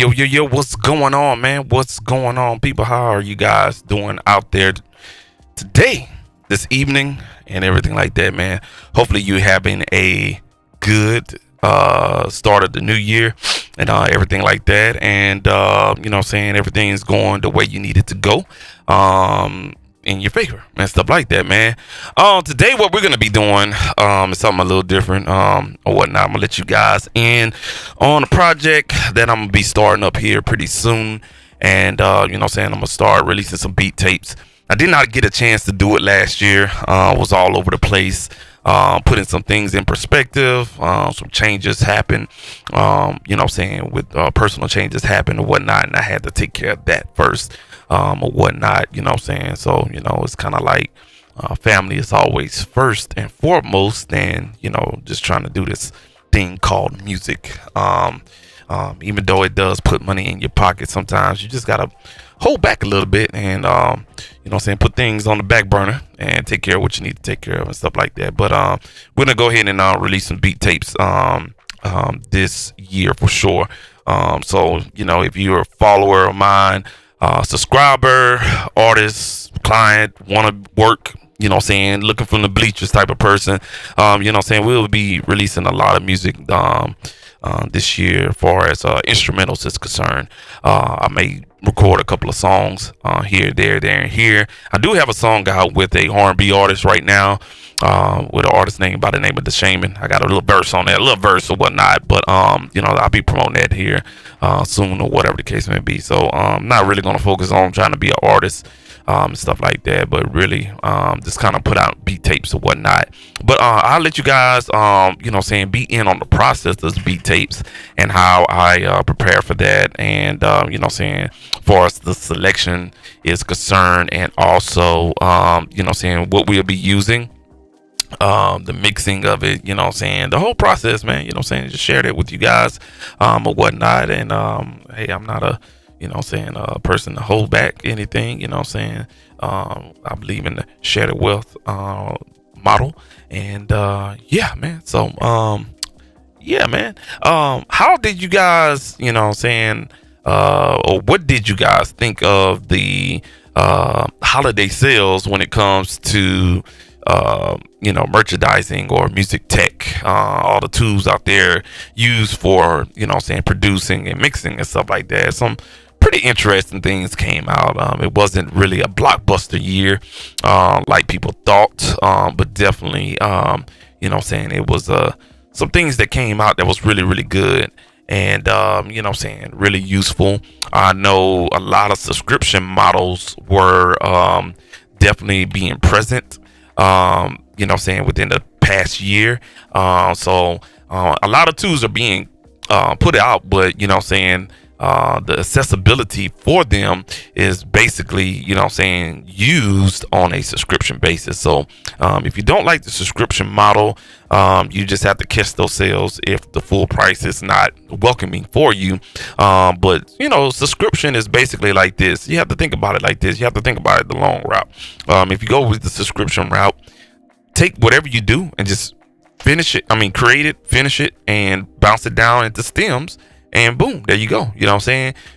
Yo, what's going on, man? What's going on, people? How are you guys doing out there today, this evening, and everything like that, man? Hopefully, you having a good start of the new year and everything like that. And, saying everything's going the way you need it to go. In your favor and stuff like that, man. Today what we're gonna be doing is something a little different or whatnot. I'm gonna let you guys in on a project that I'm gonna be starting up here pretty soon, and I'm gonna start releasing some beat tapes. I did not get a chance to do it last year. Was all over the place, putting some things in perspective. Some changes happened, with personal changes happened or whatnot, and I had to take care of that first, or whatnot, so, it's kind of like family is always first and foremost, and, just trying to do this thing called music. Even though it does put money in your pocket, sometimes you just gotta hold back a little bit and, put things on the back burner and take care of what you need to take care of and stuff like that. But we're gonna go ahead and release some beat tapes this year for sure. So, if you're a follower of mine, subscriber, artist, client, want to work, looking from the bleachers type of person, we'll be releasing a lot of music this year as far as instrumentals is concerned. I may record a couple of songs here, there, and here. I do have a song out with a R&B artist right now, with an artist name by the name of The Shaman. I got a little verse on that, a little verse or whatnot, but I'll be promoting that here soon or whatever the case may be. So I'm not really going to focus on trying to be an artist and stuff like that, but really just kind of put out beat tapes or whatnot. But I'll let you guys be in on the process of those beat tapes and how I prepare for that, and far as the selection is concerned, and also what we'll be using, the mixing of it, the whole process, man, just share that with you guys or whatnot. And hey, I'm not a a person to hold back anything, I believe in the shared wealth model. And yeah, man. So how did you guys, or what did you guys think of the holiday sales when it comes to merchandising or music tech, all the tools out there used for, producing and mixing and stuff like that? Some pretty interesting things came out. It wasn't really a blockbuster year, like people thought, but definitely, it was, some things that came out that was really, really good. And, really useful. I know a lot of subscription models were, definitely being present, within the past year. So a lot of tools are being put out, but the accessibility for them is basically used on a subscription basis. So if you don't like the subscription model, you just have to catch those sales if the full price is not welcoming for you. But subscription is basically like this. You have to think about it like this. You have to think about it the long route. If you go with the subscription route, take whatever you do and just create it, finish it, and bounce it down into stems, and boom, there you go. You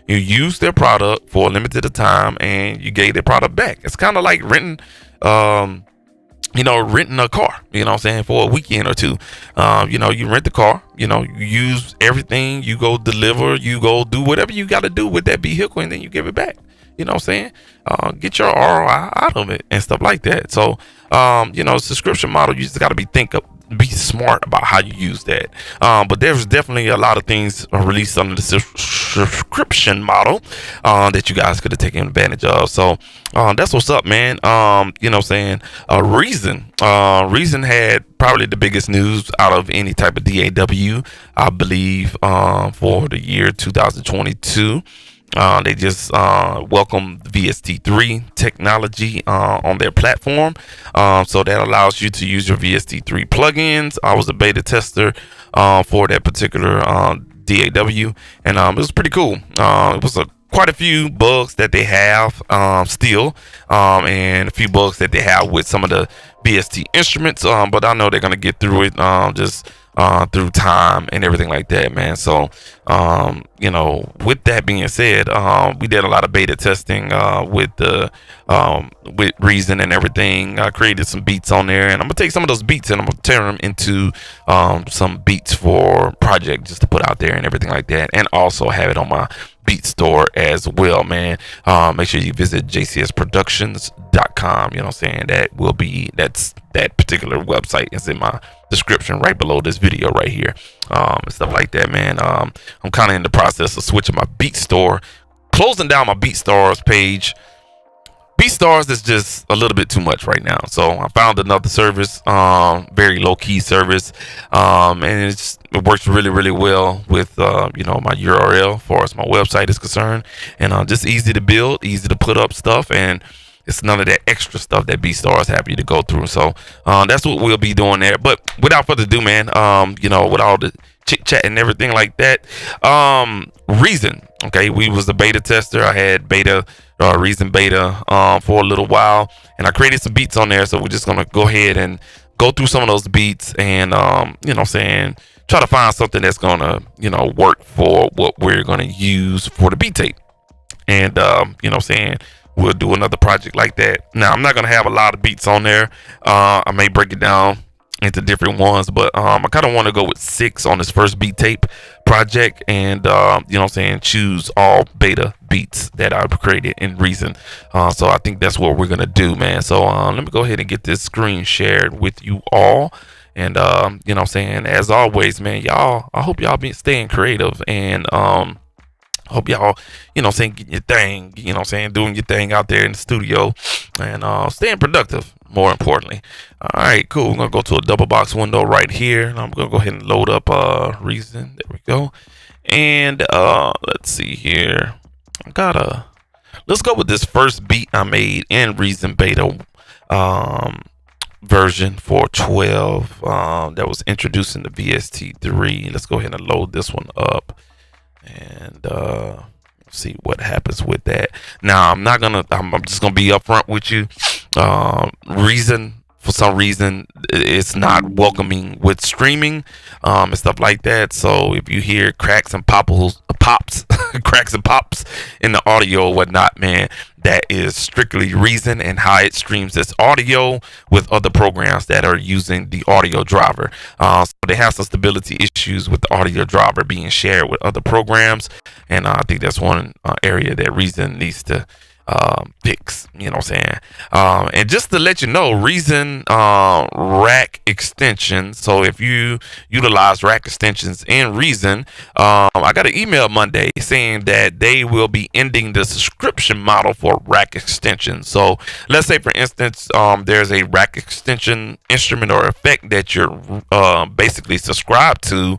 use their product for a limited time, and you gave their product back. It's kind of like renting a car, for a weekend or two. You rent the car, you use everything, you go deliver, you go do whatever you got to do with that vehicle, and then you give it back. Get your ROI out of it and stuff like that. So, subscription model, you just got to be smart about how you use that. But there's definitely a lot of things released under the subscription model that you guys could have taken advantage of. So that's what's up, man. Reason had probably the biggest news out of any type of DAW, I believe, for the year 2022. They just welcomed VST3 technology on their platform. So that allows you to use your VST3 plugins. I was a beta tester for that particular DAW, and it was pretty cool. It was quite a few bugs that they have still, and a few bugs that they have with some of the VST instruments. But I know they're going to get through it. Just through time and everything like that, man. So, you know, with that being said, we did a lot of beta testing with Reason and everything. I created some beats on there, and I'm gonna take some of those beats and I'm gonna turn them into some beats for project just to put out there and everything like that, and also have it on my beat store as well, man. Make sure you visit jcsproductions.com. You know what I'm saying? That particular website is in my description right below this video right here, and stuff like that, man. I'm kind of in the process of switching my beat store, closing down my BeatStars page. BeatStars is just a little bit too much right now, so I found another service, very low-key service, and it works really well with you know, my URL as far as my website is concerned, and just easy to build, easy to put up stuff, and it's none of that extra stuff that BeatStars have you to go through. So that's what we'll be doing there. But without further ado, man, you know, with all the chit chat and everything like that, Reason. Okay, we was the beta tester. I had Reason beta for a little while, and I created some beats on there. So we're just gonna go ahead and go through some of those beats, and you know what I'm saying, try to find something that's gonna, you know, work for what we're gonna use for the BeatTape. And you know what I'm saying, we'll do another project like that. Now, I'm not gonna have a lot of beats on there. I may break it down into different ones, but I kind of want to go with 6 on this first BeatTape project, and you know what I'm saying, choose all beta beats that I've created in Reason. So I think that's what we're gonna do, man. So let me go ahead and get this screen shared with you all. And you know what I'm saying, as always, man, y'all, I hope y'all be staying creative, and hope y'all, you know what I'm saying, getting your thing, you know what I'm saying, doing your thing out there in the studio, and staying productive, more importantly. All right, cool. We're gonna go to a double box window right here, and I'm gonna go ahead and load up Reason. There we go. And let's see here. Let's go with this first beat I made in Reason beta version 4.12 that was introduced in the VST3. Let's go ahead and load this one up, and see what happens with that. Now, I'm just gonna be upfront with you. Reason, for some reason, it's not welcoming with streaming and stuff like that. So if you hear cracks and pops cracks and pops in the audio or whatnot, man, that is strictly Reason and how it streams this audio with other programs that are using the audio driver. So they have some stability issues with the audio driver being shared with other programs, and I think that's one area that Reason needs to fix, you know what I'm saying. And just to let you know, Reason rack extensions, so if you utilize rack extensions in Reason, I got an email Monday saying that they will be ending the subscription model for rack extensions. So let's say, for instance, there's a rack extension instrument or effect that you're basically subscribed to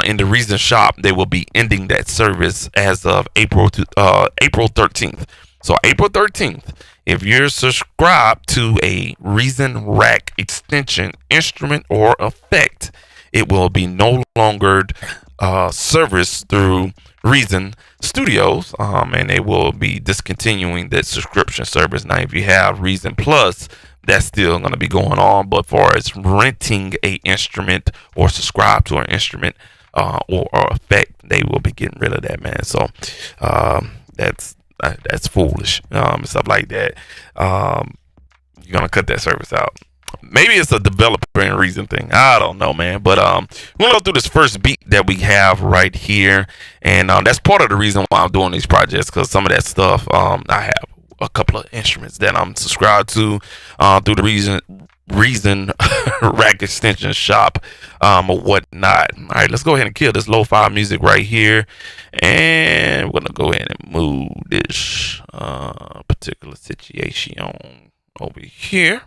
in the Reason shop. They will be ending that service as of April 13th. So April 13th, if you're subscribed to a Reason rack extension instrument or effect, it will be no longer serviced through Reason Studios, and they will be discontinuing that subscription service. Now, if you have Reason Plus, that's still going to be going on, but far as renting a instrument or subscribe to an instrument or effect, they will be getting rid of that, man. So that's foolish, and stuff like that. You're gonna cut that service out. Maybe it's a developer and Reason thing. I don't know, man. But we're gonna go through this first beat that we have right here, and that's part of the reason why I'm doing these projects, because some of that stuff, I have a couple of instruments that I'm subscribed to through the Reason rack extension shop or whatnot. All right, let's go ahead and kill this lo-fi music right here, and we're gonna go ahead and move this particular situation over here,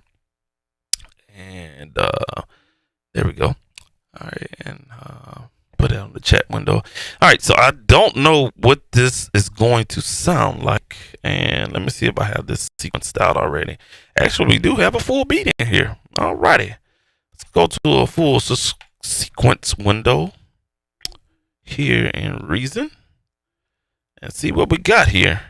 and there we go. All right, and put it on the chat window. All right, so I don't know what this is going to sound like, and let me see if I have this sequenced out already. Actually, we do have a full beat in here. All righty, let's go to a full sequence window here in Reason and see what we got here.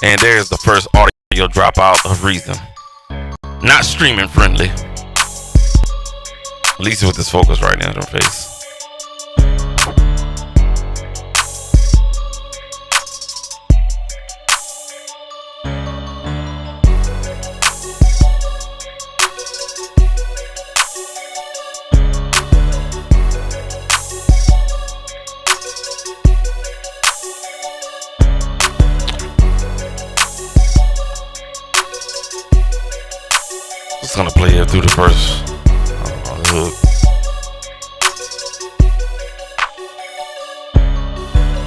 And there's the first audio dropout of Reason. Not streaming friendly. At least with this focus right now in her face. Just gonna play it through the first hook.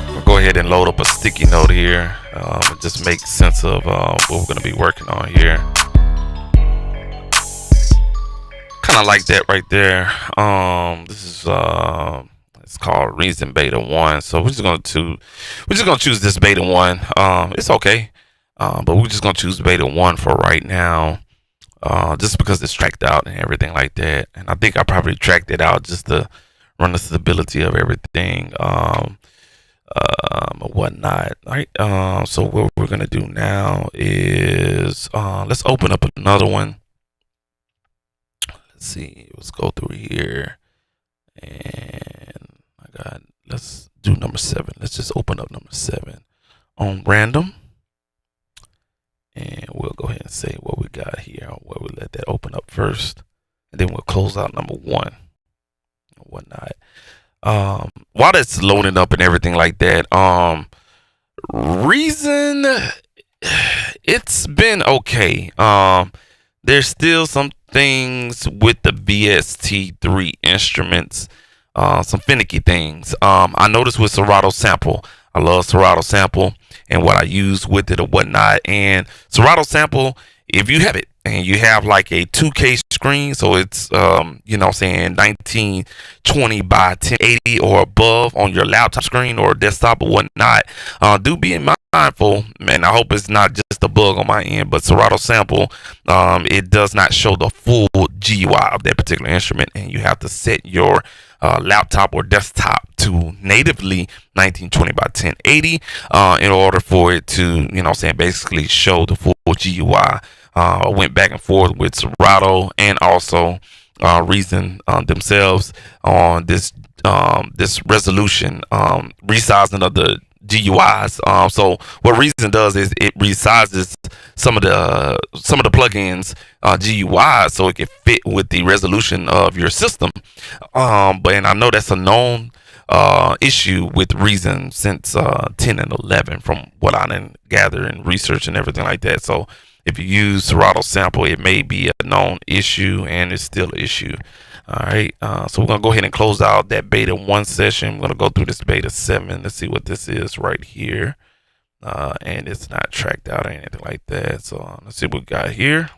I'll go ahead and load up a sticky note here. And just make sense of what we're gonna be working on here. Kind of like that right there. This is it's called Reason Beta 1. So we're just gonna choose this Beta 1. It's okay, but we're just gonna choose Beta 1 for right now. Just because it's tracked out and everything like that. And I think I probably tracked it out just to run the stability of everything, or whatnot. Right. So what we're gonna do now is let's open up another one. Let's see. Let's go through here, and let's do number 7. Let's just open up number 7 on random. And we'll go ahead and say what we got here. Where we let that open up first, and then we'll close out number 1 and whatnot. While that's loading up and everything like that, Reason, it's been okay. There's still some things with the VST3 instruments, some finicky things. I noticed with Serato Sample. I love Serato Sample and what I use with it or whatnot. And Serato Sample, if you have it and you have like a 2K screen, so it's you know what I'm saying, 1920 by 1080 or above on your laptop screen or desktop or whatnot, do be mindful, man. I hope it's not just a bug on my end, but Serato Sample, it does not show the full GUI of that particular instrument, and you have to set your laptop or desktop to natively 1920 by 1080 in order for it to, you know what I'm saying, basically show the full GUI. I went back and forth with Serato and also Reason themselves on this resolution resizing of the GUIs. So what Reason does is it resizes some of the plugins GUI so it can fit with the resolution of your system. But I know that's a known issue with Reason since 10 and 11 from what I didn't gather and research and everything like that. So if you use Serato Sample, it may be a known issue, and it's still an issue. All right, so we're gonna go ahead and close out that Beta 1 session. We're gonna go through this Beta 7. Let's see what this is right here. And it's not tracked out or anything like that. So let's see what we got here.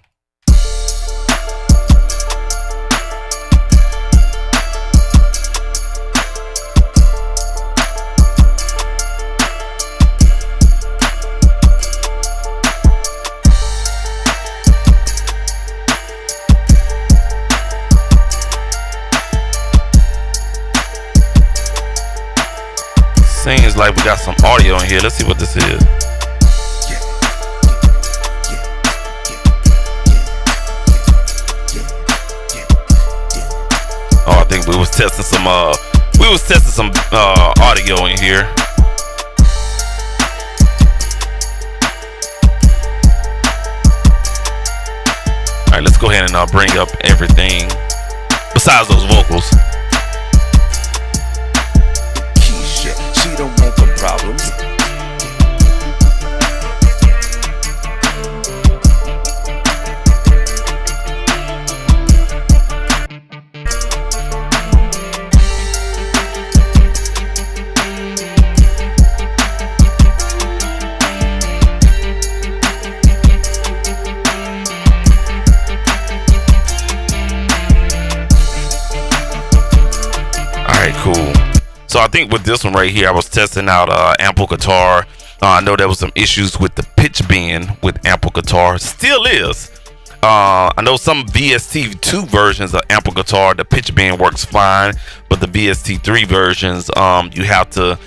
Seems like we got some audio in here. Let's see what this is. Oh, I think we was testing some audio in here. All right, let's go ahead and bring up everything besides those vocals. She don't want the problems. Alright, cool. So I think with this one right here, I was testing out Ample Guitar. I know there was some issues with the pitch bend with Ample Guitar. Still is. I know some VST2 versions of Ample Guitar, the pitch bend works fine, but the VST3 versions, you have to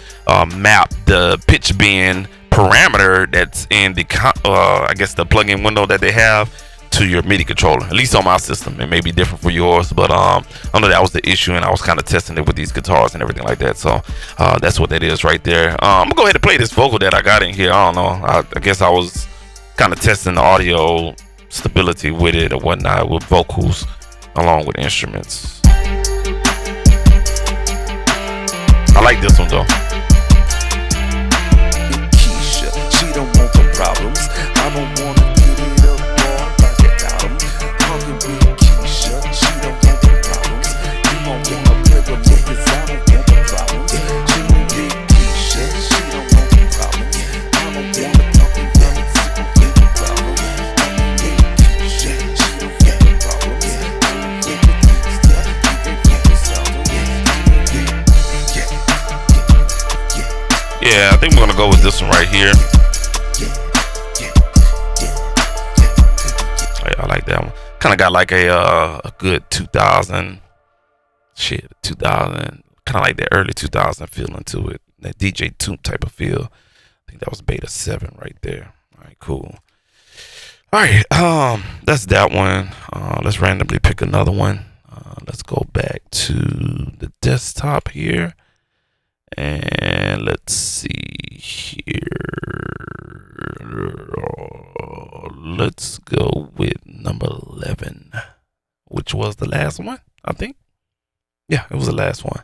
map the pitch bend parameter that's in the I guess the plugin window that they have to your MIDI controller. At least on my system, it may be different for yours, but I know that was the issue, and I was kind of testing it with these guitars and everything like that. So that's what that is right there. I'm gonna go ahead and play this vocal that I got in here. I don't know. I guess I was kind of testing the audio stability with it or whatnot with vocals along with instruments. I like this one though. Keisha, she don't want the problems. I don't wanna get it up all like an album. Talking with Keisha, she don't want the problems. You don't wanna play with me 'cause I don't want the problems. She don't get Keisha, she don't want the problems. I don't wanna talk in front of people with the problems. I don't get Keisha, she don't want the problems. I don't get Keisha, you don't want the problems. Yeah, I think we're gonna go with this one right here. Yeah, I like that one. Kind of got like a good 2000, 2000, kind of like that early 2000 feeling to it. That DJ Toomp type of feel. I think that was Beta 7 right there. All right, cool. All right, that's that one. Let's randomly pick another one. Let's go back to the desktop here. And let's see here. Let's go with number 11, which was the last one, I think. Yeah, it was the last one.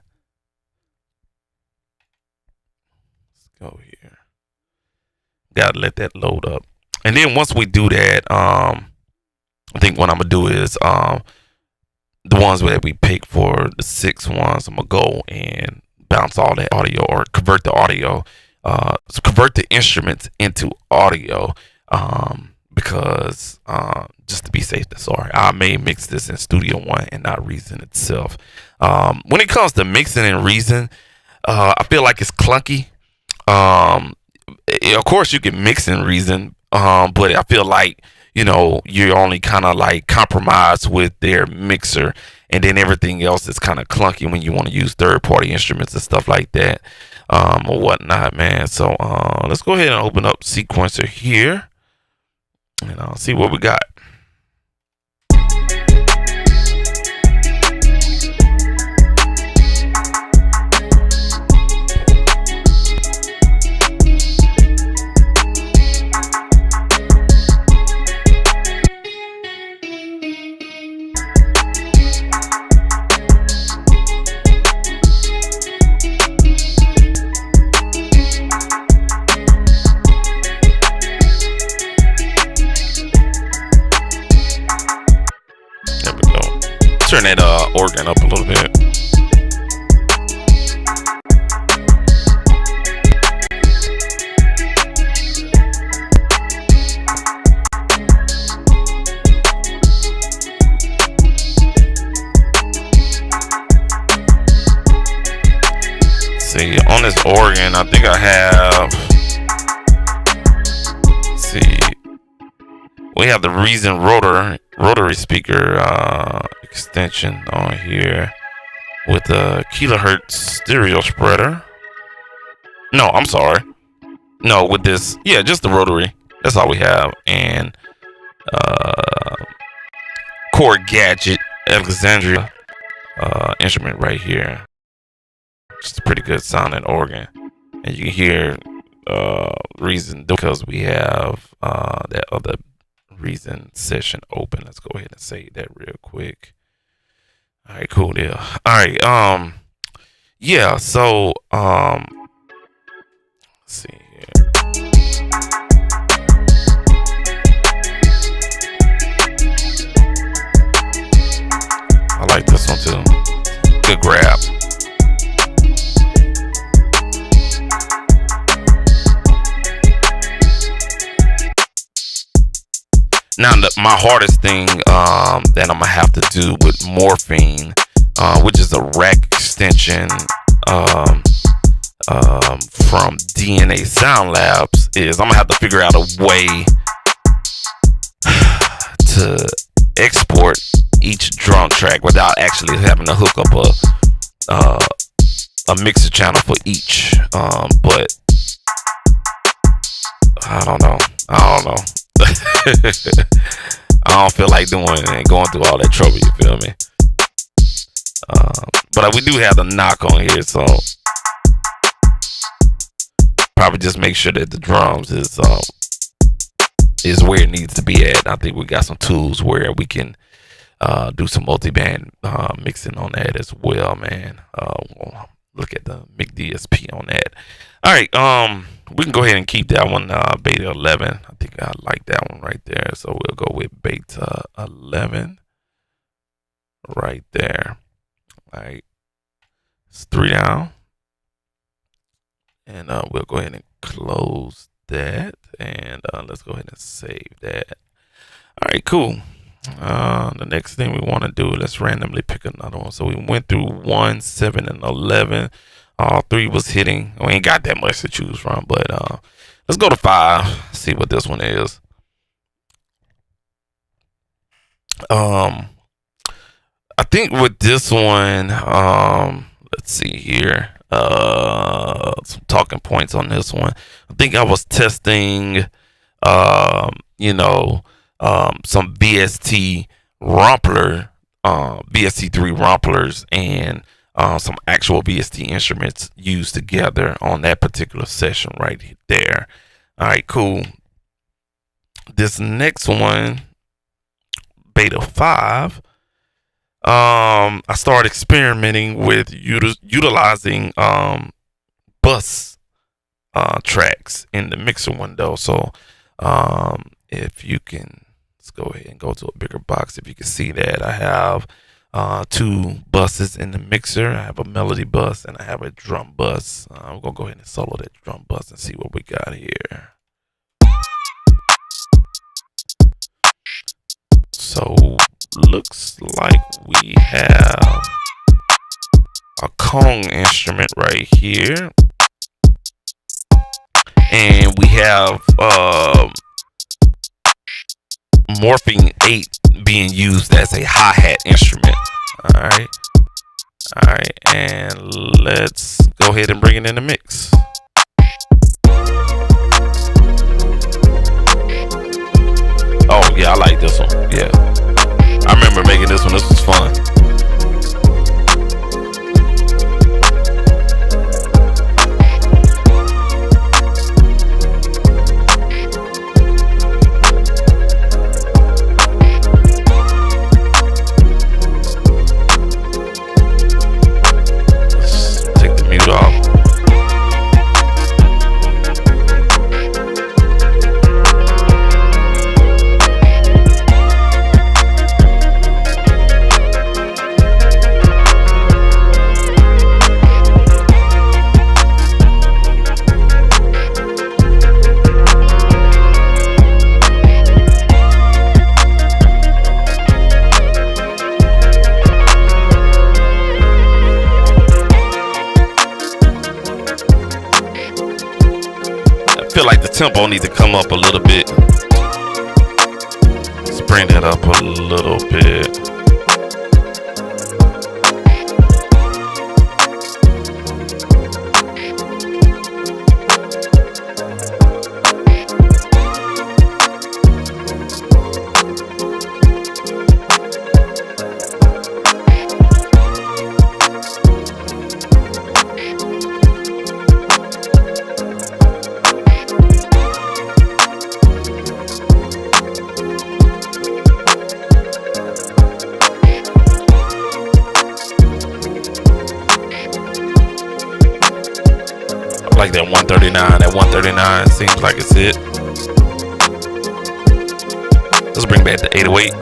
Let's go here. Gotta let that load up. And then once we do that, I think what I'm gonna do is the ones that we pick for the 6 ones, I'm gonna go and bounce all that audio or convert the audio, so convert the instruments into audio, because just to be safe than sorry, I may mix this in Studio One and not Reason itself. When it comes to mixing in Reason, I feel like it's clunky. Of course you can mix in Reason, but I feel like, you know, you're only kind of like compromised with their mixer, and then everything else is kind of clunky when you want to use third-party instruments and stuff like that, or whatnot, man. So let's go ahead and open up Sequencer here, and I'll see what we got. Turn that organ up a little bit. See, on this organ, I think I have, let's see, we have the Reason rotary speaker extension on here with a kilohertz stereo spreader. No, I'm sorry. No, with this, yeah, just the rotary. That's all we have. And Chord Gadget Alexandria instrument right here. It's a pretty good sounding organ, and you can hear Reason because we have that other Reason session open. Let's go ahead and save that real quick. All right, cool deal. All right, yeah, so let's see here. I like this one too. Good grab. Now, my hardest thing that I'm gonna have to do with Morphine, which is a rack extension from DNA Sound Labs, is I'm gonna have to figure out a way to export each drum track without actually having to hook up a mixer channel for each. But I don't know. I don't know. I don't feel like doing and going through all that trouble. You feel me? But we do have the knock on here, so probably just make sure that the drums is where it needs to be at. I think we got some tools where we can do some multi-band mixing on that as well, man. Look at the MIG DSP on that. All right, we can go ahead and keep that one beta 11. I think I like that one right there, so we'll go with beta 11 right there. All right, it's 3 down, and we'll go ahead and close that, and let's go ahead and save that. All right, cool. The next thing we want to do, let's randomly pick another one. So we went through 1, 7, and 11. All 3 was hitting. We ain't got that much to choose from, but let's go to 5. See what this one is. I think with this one, let's see here. Some talking points on this one. I think I was testing, some VST Rumpler, VST3 Rumplers, and some actual VST instruments used together on that particular session right there. All right, cool. This next one, beta 5, I started experimenting with utilizing bus tracks in the mixer window. So if you can, let's go ahead and go to a bigger box. If you can see that, I have 2 buses in the mixer. I have a melody bus and I have a drum bus. I'm gonna go ahead and solo that drum bus and see what we got here. So looks like we have a Kong instrument right here, and we have Morphing 8 being used as a hi-hat instrument. All right, and let's go ahead and bring it in the mix. Oh yeah, I like this one. Yeah, I remember making this one. This was fun. Tempo needs to come up a little bit. Let's bring that up a little bit. Like that 139. That 139 seems like it's it. Let's bring back the 808.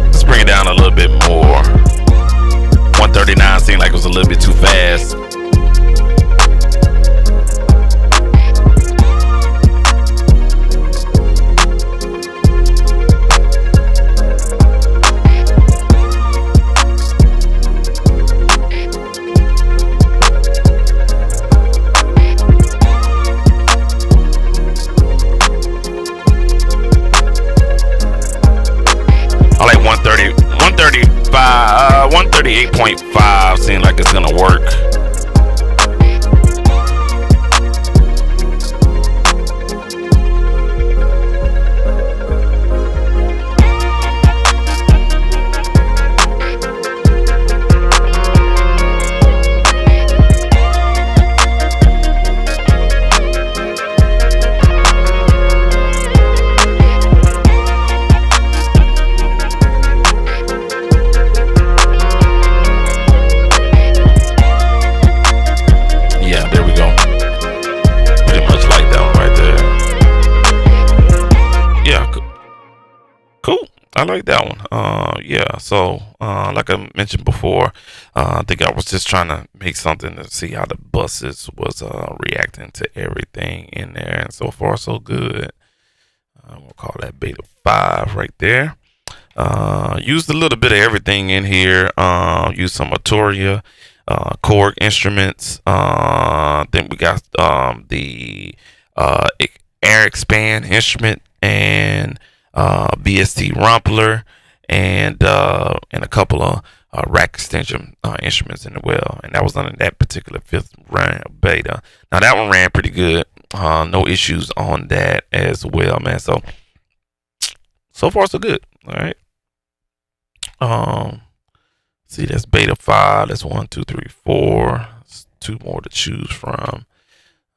Let's bring it down a little bit more. 139 seemed like it was a little bit too fast. I like that one. Yeah. So, like I mentioned before, I think I was just trying to make something to see how the buses was reacting to everything in there, and so far so good. We'll call that beta 5 right there. Used a little bit of everything in here. Used some Arturia, Korg instruments. Then we got the Air Expand instrument and BST Rumpler and a couple of rack extension instruments in the well, and that was under that particular 5th round beta. Now that one ran pretty good. No issues on that as well, man. So far so good. All right. See, that's beta 5. That's 1, 2, 3, 4. That's 2 more to choose from.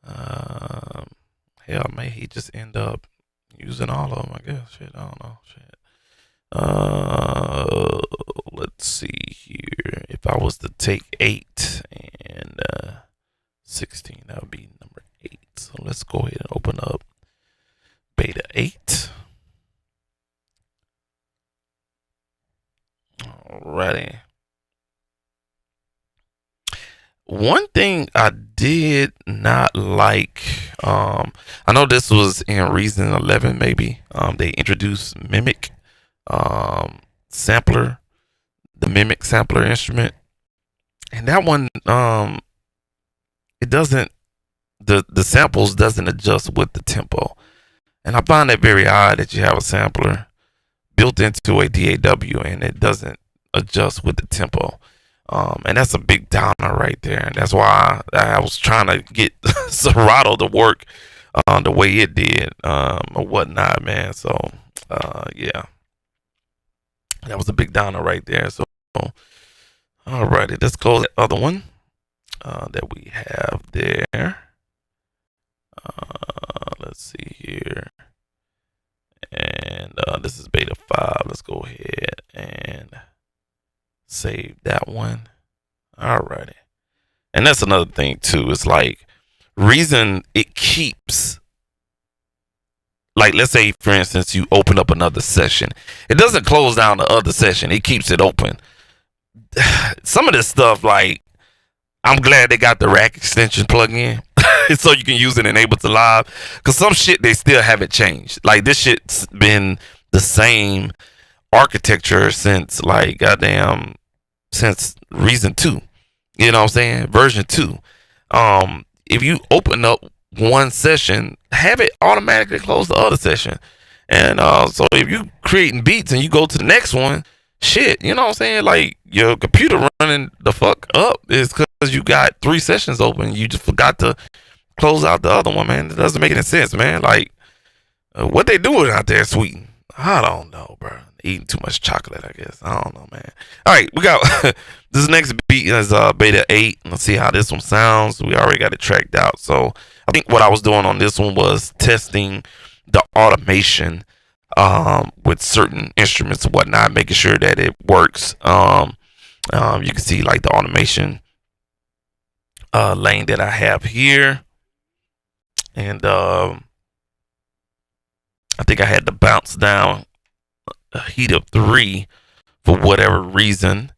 Hell, may he just end up using all of them, I guess. Shit, I don't know. Shit. Let's see here. If I was to take 8 and 16, that would be number 8. So let's go ahead and open up beta 8. Alrighty. One thing I did not like, I know this was in Reason 11, maybe. They introduced Mimic sampler, the Mimic sampler instrument, and that one, it doesn't, the samples doesn't adjust with the tempo, and I find that very odd that you have a sampler built into a DAW and it doesn't adjust with the tempo. And that's a big downer right there. And that's why I was trying to get Serato to work the way it did or whatnot, man. So, yeah, that was a big downer right there. So, alrighty, let's go to the other one that we have there. Let's see here. And this is beta 5. Let's go ahead and save that one. Alrighty. And that's another thing too. It's like Reason, it keeps, like, let's say for instance you open up another session, it doesn't close down the other session, it keeps it open. Some of this stuff, like, I'm glad they got the rack extension plug in so you can use it in Ableton Live, because some shit they still haven't changed. Like, this shit's been the same architecture since, like, goddamn, since Reason 2. You know what I'm saying? Version 2. If you open up one session, have it automatically close the other session. And so if you creating beats and you go to the next one, shit, you know what I'm saying? Like, your computer running the fuck up is because you got 3 sessions open. You just forgot to close out the other one, man. It doesn't make any sense, man. Like, what they doing out there, Sweden? I don't know, bro. Eating too much chocolate, I guess. I don't know, man. All right, we got this next beat is beta 8. Let's see how this one sounds. We already got it tracked out. So I think what I was doing on this one was testing the automation with certain instruments and whatnot, making sure that it works. You can see like the automation lane that I have here. And I think I had to bounce down a heat of 3 for whatever reason.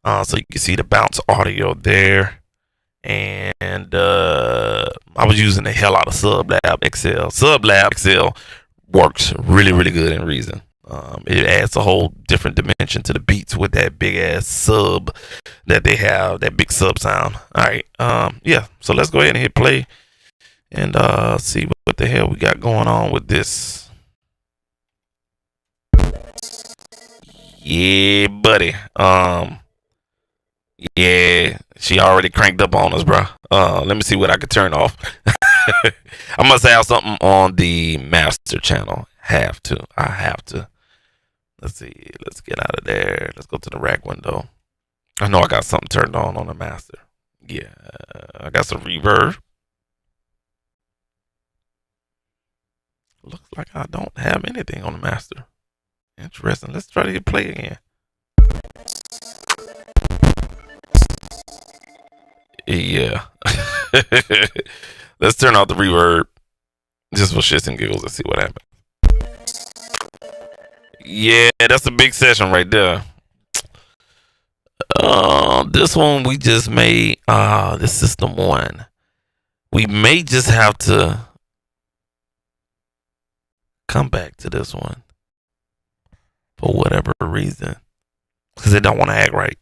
So you can see the bounce audio there. And I was using the hell out of Sublab XL. Sublab XL works really, really good in Reason. It adds a whole different dimension to the beats with that big ass sub that they have, that big sub sound. All right. Yeah. So let's go ahead and hit play and see what the hell we got going on with this. Yeah, buddy. Yeah, she already cranked up on us, bro. Let me see what I can turn off. I must have something on the master channel. I have to. Let's see. Let's get out of there. Let's go to the rack window. I know I got something turned on the master. Yeah, I got some reverb. Looks like I don't have anything on the master. Interesting. Let's try to hit play again. Yeah. Let's turn off the reverb just for shits and giggles and see what happens. Yeah, that's a big session right there. This one we just made. This system one. We may just have to come back to this one for whatever reason, because they don't want to act right.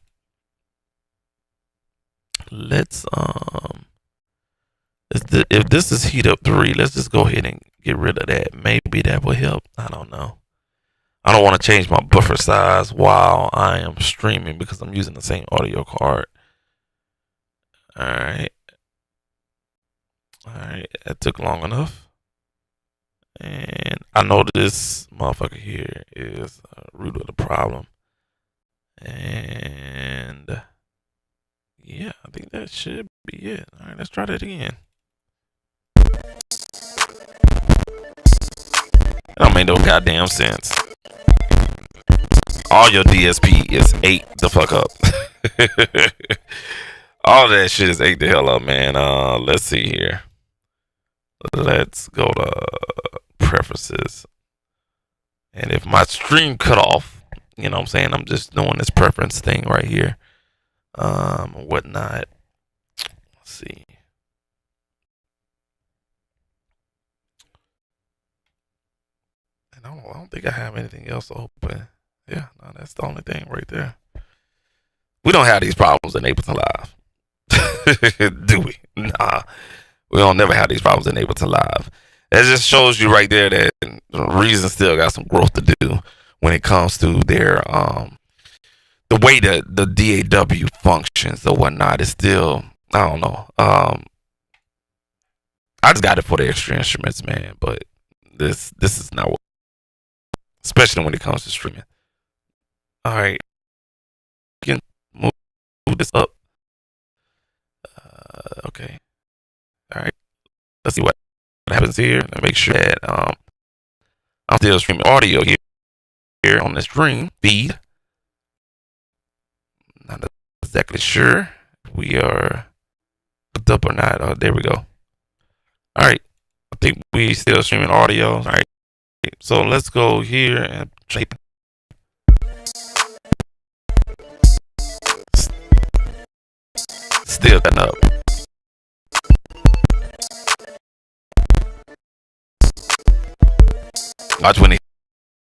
Let's if this is heat up 3, let's just go ahead and get rid of that. Maybe that will help. I don't know. I don't want to change my buffer size while I am streaming because I'm using the same audio card. All right. That took long enough. And I know this motherfucker here is root of the problem. And yeah, I think that should be it. All right, let's try that again. That don't make no goddamn sense. All your DSP is 8 the fuck up. All that shit is 8 the hell up, man. Let's see here. Let's go to preferences. And if my stream cut off, you know what I'm saying, I'm just doing this preference thing right here. Whatnot. Let's see. And I don't think I have anything else open. Yeah, no, that's the only thing right there. We don't have these problems in Ableton Live. Do we? Nah. We don't never have these problems in Ableton Live. That just shows you right there that Reason still got some growth to do when it comes to their the way that the DAW functions or whatnot is still, I don't know. I just got it for the extra instruments, man. But this is not what, especially when it comes to streaming. All right, you can move this up. Okay. All right. Let's see what happens here. And make sure that I'm still streaming audio here on the stream feed. Not exactly sure if we are hooked up or not. Oh, there we go. All right. I think we still streaming audio. All right. So let's go here and shape. Still cutting up. Watch when he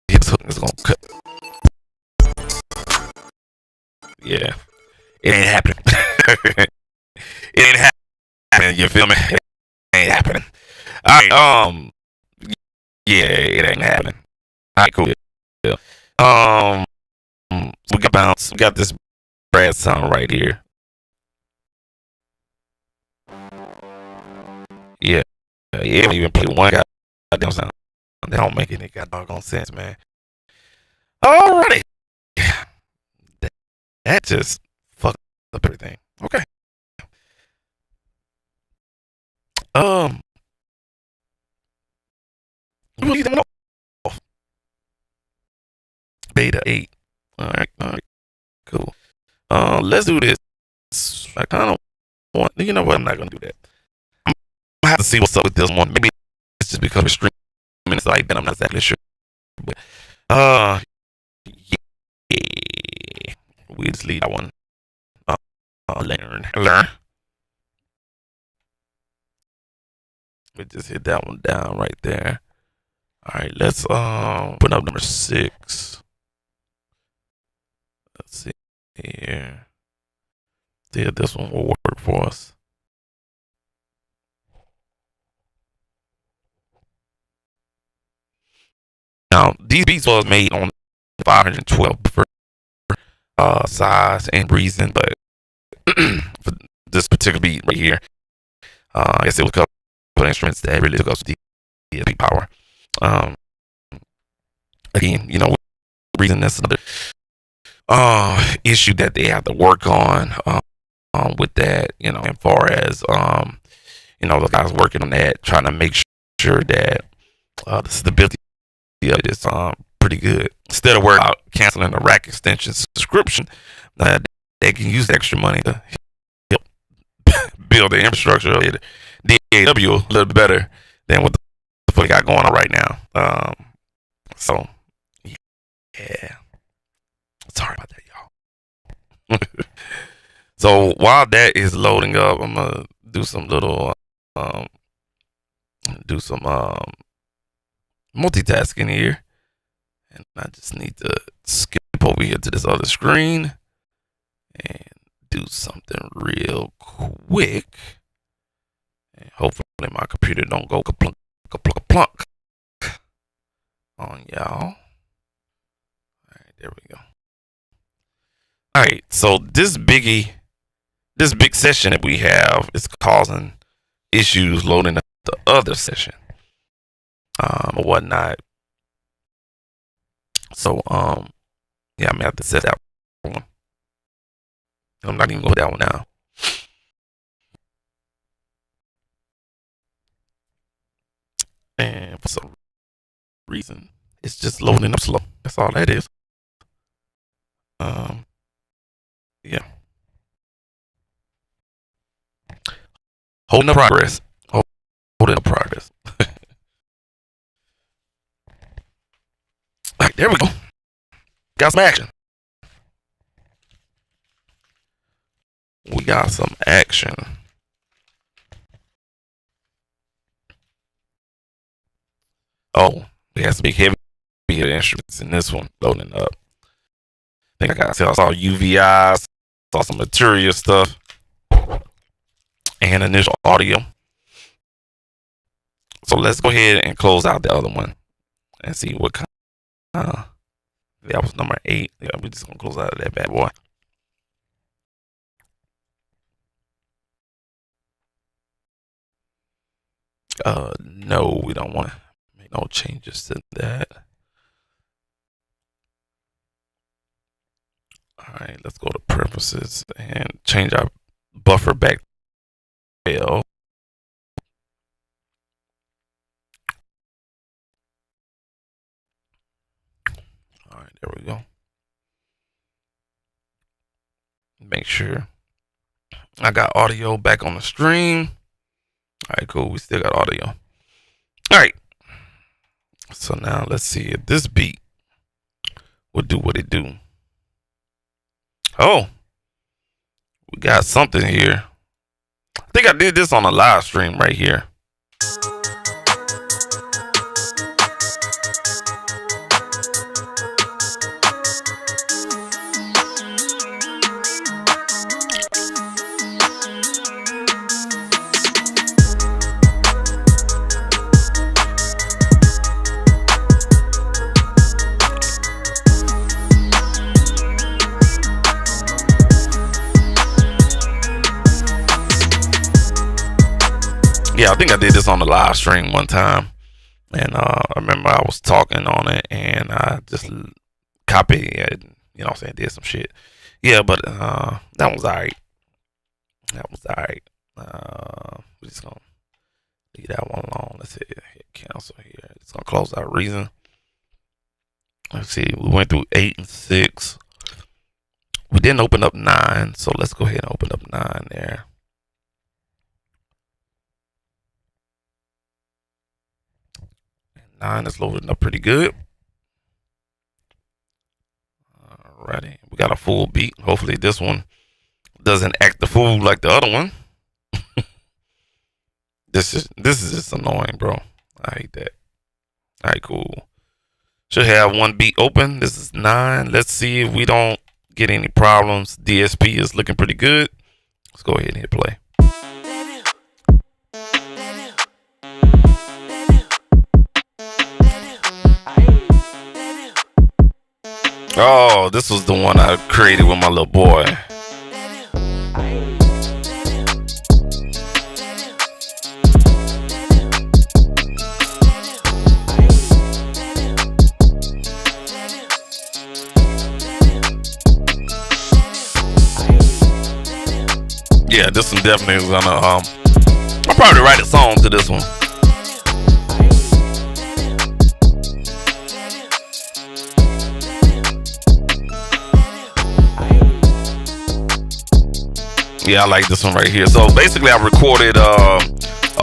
hits hook, it's gonna cut. Yeah, it ain't happening. It ain't happening. You feel me? It ain't happening. All right. Yeah, it ain't happening. All right, cool. Yeah. We got bounce. We got this brass sound right here. Yeah. Yeah. Even play one goddamn sound. They don't make any doggone sense, man. Alrighty. That just fucked up everything. Okay. We'll leave them off. Beta 8. Alright, cool. Let's do this. I kind of want, you know what? I'm not gonna do that. I'm gonna have to see what's up with this one. Maybe it's just because we're streaming. It's like that. I'm not exactly sure. But, yeah. We just leave that one. Learn. We just hit that one down right there. All right, let's put up number 6. Let's see here. See if this one will work for us. Now, these beats was made on 512 for size and reason, but for this particular beat right here, I guess it was a couple of instruments that really took us to the power. Again, you know, reason that's another issue that they have to work on with that, you know, as far as you know, the guys working on that, trying to make sure that the stability of it is pretty good. Instead of worrying about canceling a rack extension subscription, they can use the extra money to help build the infrastructure of the DAW a little bit better than what the fuck they got going on right now. So Yeah. Sorry about that, y'all. So while that is loading up, I'm gonna do some little multitasking here. And I just need to skip over here to this other screen and do something real quick. And hopefully my computer don't go kaplunk, kaplunk, kaplunk on y'all. All right, there we go. All right, so this big session that we have is causing issues loading up the other session, or whatnot. So, yeah, I'm gonna have to set that one. I'm not even going to that one now. And for some reason, it's just loading up slow. That's all that is. Yeah. Holding the progress. Holding the progress. All right, there we go. Got some action. We got some action. Oh, we have some big heavy instruments in this one loading up. I think I saw UVI, saw some material stuff, and initial audio. So let's go ahead and close out the other one and see what kind of, that was number 8. Yeah, we're just gonna close out of that bad boy. No, we don't want to make no changes to that. All right, let's go to preferences and change our buffer back to 12. All right, there we go. Make sure I got audio back on the stream. All right, cool. We still got audio. All right. So now let's see if this beat will do what it do. Oh, we got something here. I think I did this on a live stream right here. Yeah, I think I did this on the live stream one time, and I remember I was talking on it, and I just copied it, you know what I'm saying, did some shit. Yeah, but that was alright. That was alright. We're just gonna leave that one alone. Let's hit cancel here. It's gonna close out reason. Let's see, we went through 8 and 6. We didn't open up 9, so let's go ahead and open up 9 there. 9 is loading up pretty good. Alrighty, we got a full beat. Hopefully this one doesn't act the fool like the other one. This is just annoying, bro. I hate that. Alright, cool. Should have one beat open. This is 9. Let's see if we don't get any problems. DSP is looking pretty good. Let's go ahead and hit play. Oh, this was the one I created with my little boy. Yeah, this one definitely is gonna I'll probably write a song to this one. Yeah, I like this one right here. So basically, I recorded a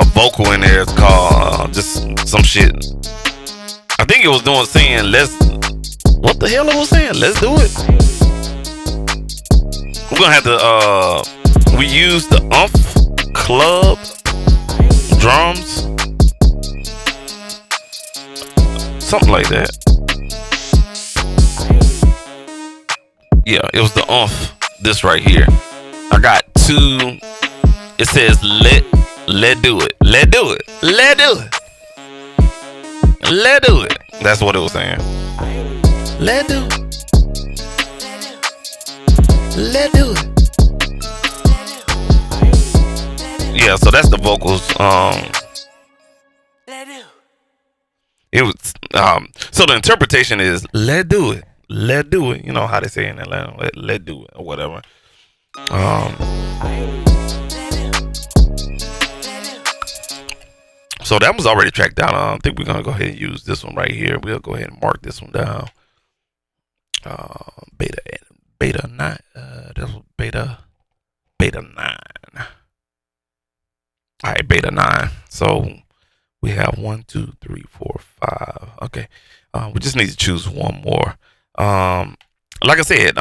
vocal in there. It's called just some shit. I think it was saying let's What the hell I was saying? Let's do it. We're gonna have to we use the club drums, something like that. Yeah, it was the this right here. I got two. It says let do it, let do it, let do it, let do it. That's what it was saying. Let do it, let do it. Yeah, so that's the vocals. It was so the interpretation is let do it, let do it. You know how they say in Atlanta, let do it or whatever. So that was already tracked down. I think we're gonna go ahead and use this one right here. We'll go ahead and mark this one down. Beta 9. This was beta 9. All right, beta 9. So we have 1, 2, 3, 4, 5. Okay. We just need to choose one more. Like I said,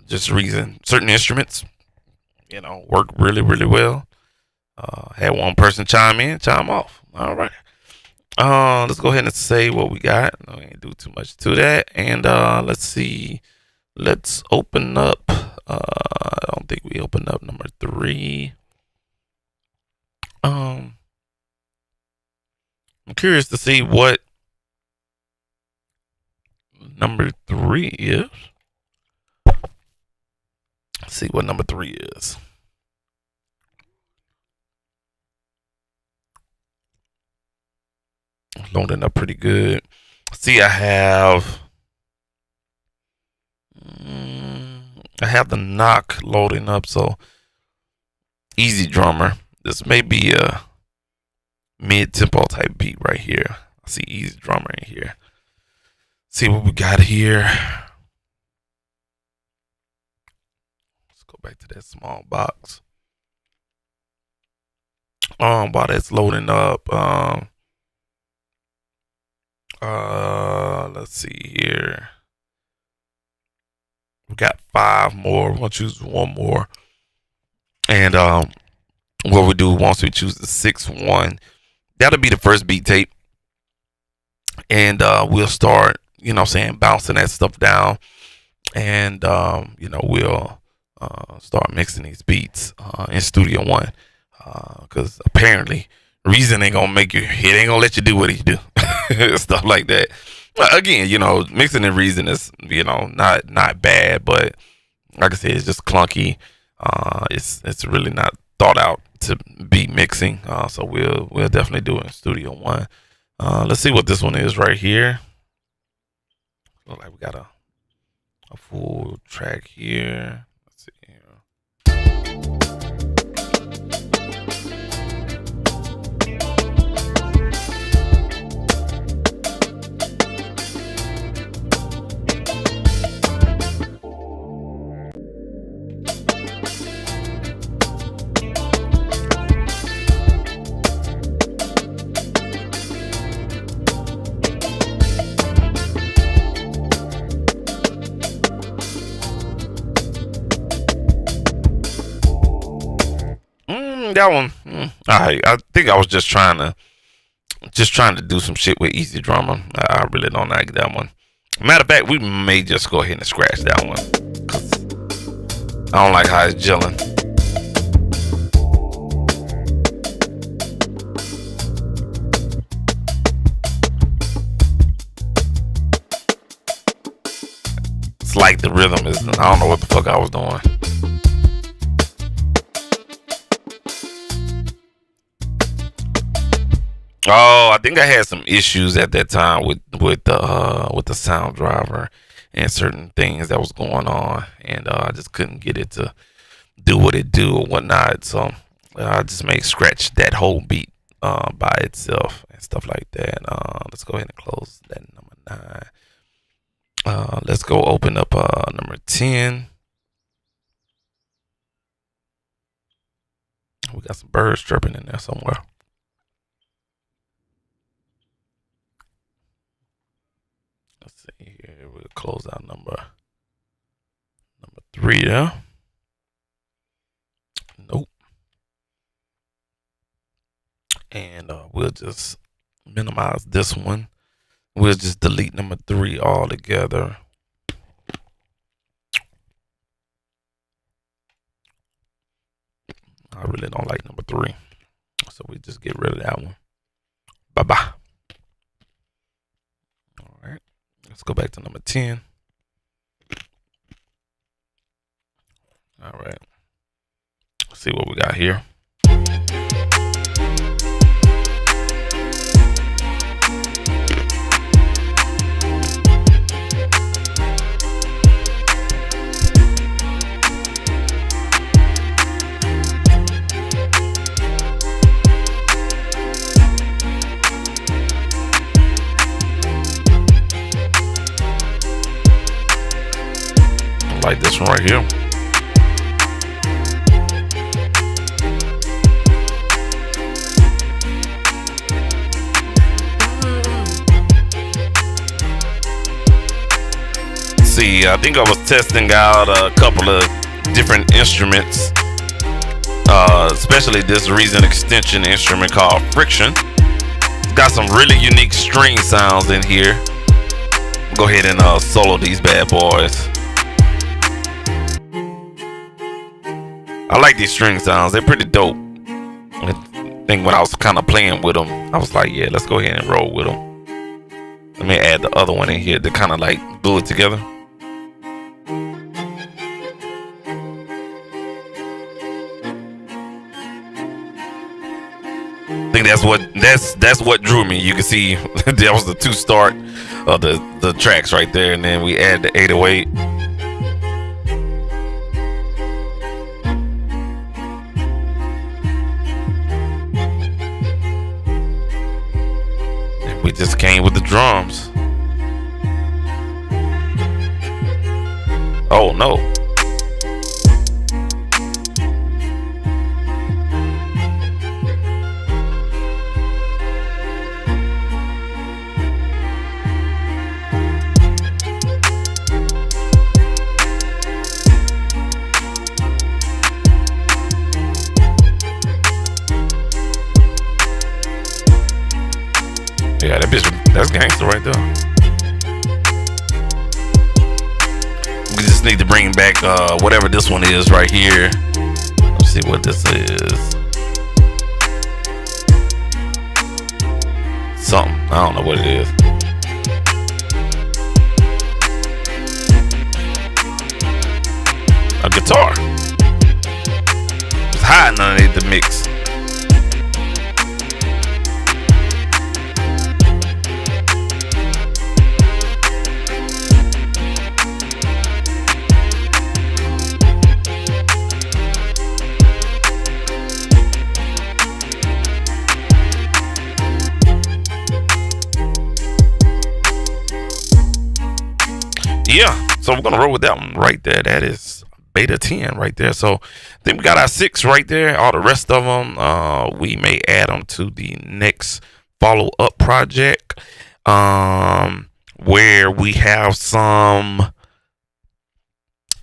just reason certain instruments, you know, work really, really well. Had one person chime in, chime off. All right. Let's go ahead and say what we got. I ain't do too much to that. And let's see. Let's open up. I don't think we opened up number 3. I'm curious to see what number 3 is. Let's see what number 3 is. Loading up pretty good. See, I have the knock loading up, so easy drummer. This may be a mid-tempo type beat right here. I see easy drummer in here. See what we got here. Let's go back to that small box. While that's loading up, let's see here. We got 5 more. We're gonna choose one more. And what we do once we choose the 6th one, that'll be the first beat tape. And we'll start, you know, saying bouncing that stuff down. And you know, we'll start mixing these beats in Studio One. Because apparently Reason ain't gonna make you, it ain't gonna let you do what he do. Stuff like that. Again, you know, mixing in Reason is, you know, not bad, but like I said, it's just clunky. It's really not thought out to be mixing. So we'll definitely do it in Studio One. Let's see what this one is right here. Look like we got a full track here. Let's see here. That one, I think I was just trying to do some shit with easy drummer. I really don't like that one. Matter of fact, we may just go ahead and scratch that one, cause I don't like how it's gelling. It's like the rhythm is, I don't know what the fuck I was doing. Oh, I think I had some issues at that time with the sound driver and certain things that was going on, and I just couldn't get it to do what it do or whatnot. So I just made scratch that whole beat by itself and stuff like that. Let's go ahead and close that number 9. Let's go open up number 10. We got some birds chirping in there somewhere. Let's see here. We'll close out number 3 there. Nope. And we'll just minimize this one. We'll just delete number 3 altogether. I really don't like number 3. So we just get rid of that one. Bye-bye. All right. Let's go back to number 10. All right. Let's see what we got here. Like this one right here. See, I think I was testing out a couple of different instruments, especially this Reason extension instrument called Friction. It's got some really unique string sounds in here. Go ahead and solo these bad boys. I like these string sounds. They're pretty dope. I think when I was kind of playing with them, I was like, yeah, let's go ahead and roll with them. Let me add the other one in here to kind of like glue it together. I think that's what drew me. You can see that was the 2 start of the tracks right there, and then we add the 808. We just came with the drums. Oh no. Yeah, that bitch, that's gangster right there. We just need to bring back whatever this one is right here. Let's see what this is. Something. I don't know what it is. A guitar. It's hiding underneath the mix. Yeah, so we're gonna roll with that one right there. That is beta 10 right there. So I think we got our 6 right there. All the rest of them, we may add them to the next follow-up project, where we have some.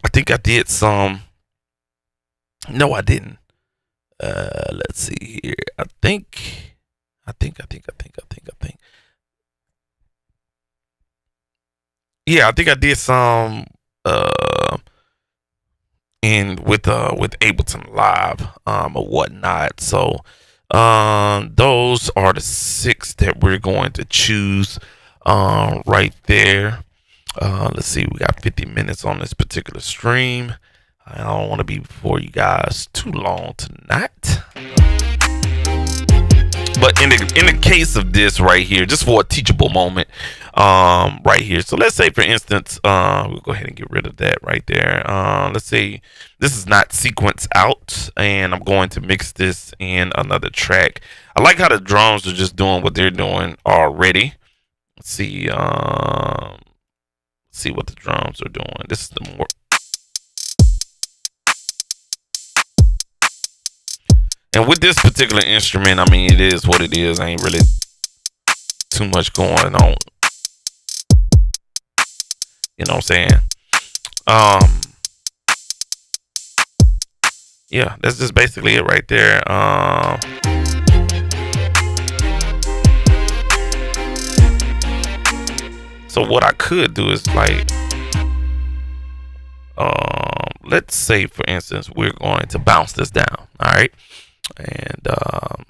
I think I did some. No, I didn't. Let's see here. I think. Yeah, I think I did some with Ableton Live or whatnot. So those are the 6 that we're going to choose right there. Let's see, we got 50 minutes on this particular stream. I don't want to be before you guys too long tonight. But in the case of this right here, just for a teachable moment, right here. So let's say, for instance, we'll go ahead and get rid of that right there. Let's say this is not sequence out, and I'm going to mix this in another track. I like how the drums are just doing what they're doing already. Let's see, see what the drums are doing. This is the more. And with this particular instrument, I mean, it is what it is. Ain't really too much going on. You know what I'm saying? Um, yeah, that's just basically it right there. So what I could do is like, let's say for instance, we're going to bounce this down. All right. And, let's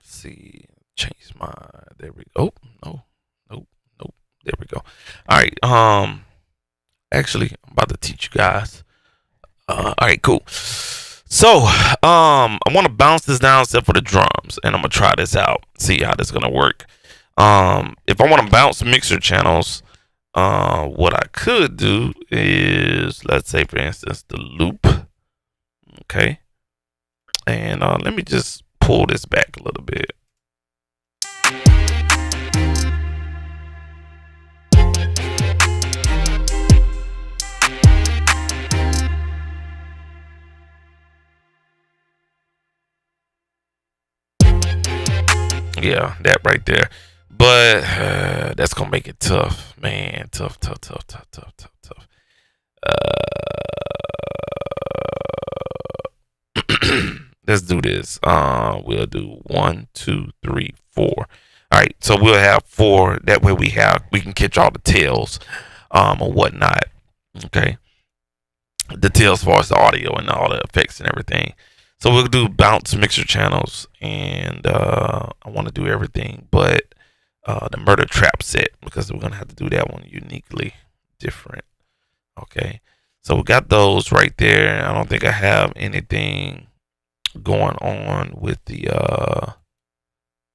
see, change my, there we go. No, nope. There we go. All right. Actually, I'm about to teach you guys. All right, cool. So, I want to bounce this down except for the drums, and I'm gonna try this out, see how this is gonna work. If I want to bounce mixer channels, what I could do is, let's say for instance, the loop. Okay, and let me just pull this back a little bit. Yeah, that right there. But that's gonna make it tough, man. Tough. Let's do this. We'll do 1, 2, 3, 4. All right, so we'll have 4. That way we can catch all the tails, or whatnot. Okay, the tails as far as the audio and all the effects and everything. So we'll do bounce mixer channels, and I want to do everything but the murder trap set, because we're gonna have to do that one uniquely different. Okay, so we got those right there. I don't think I have anything going on with the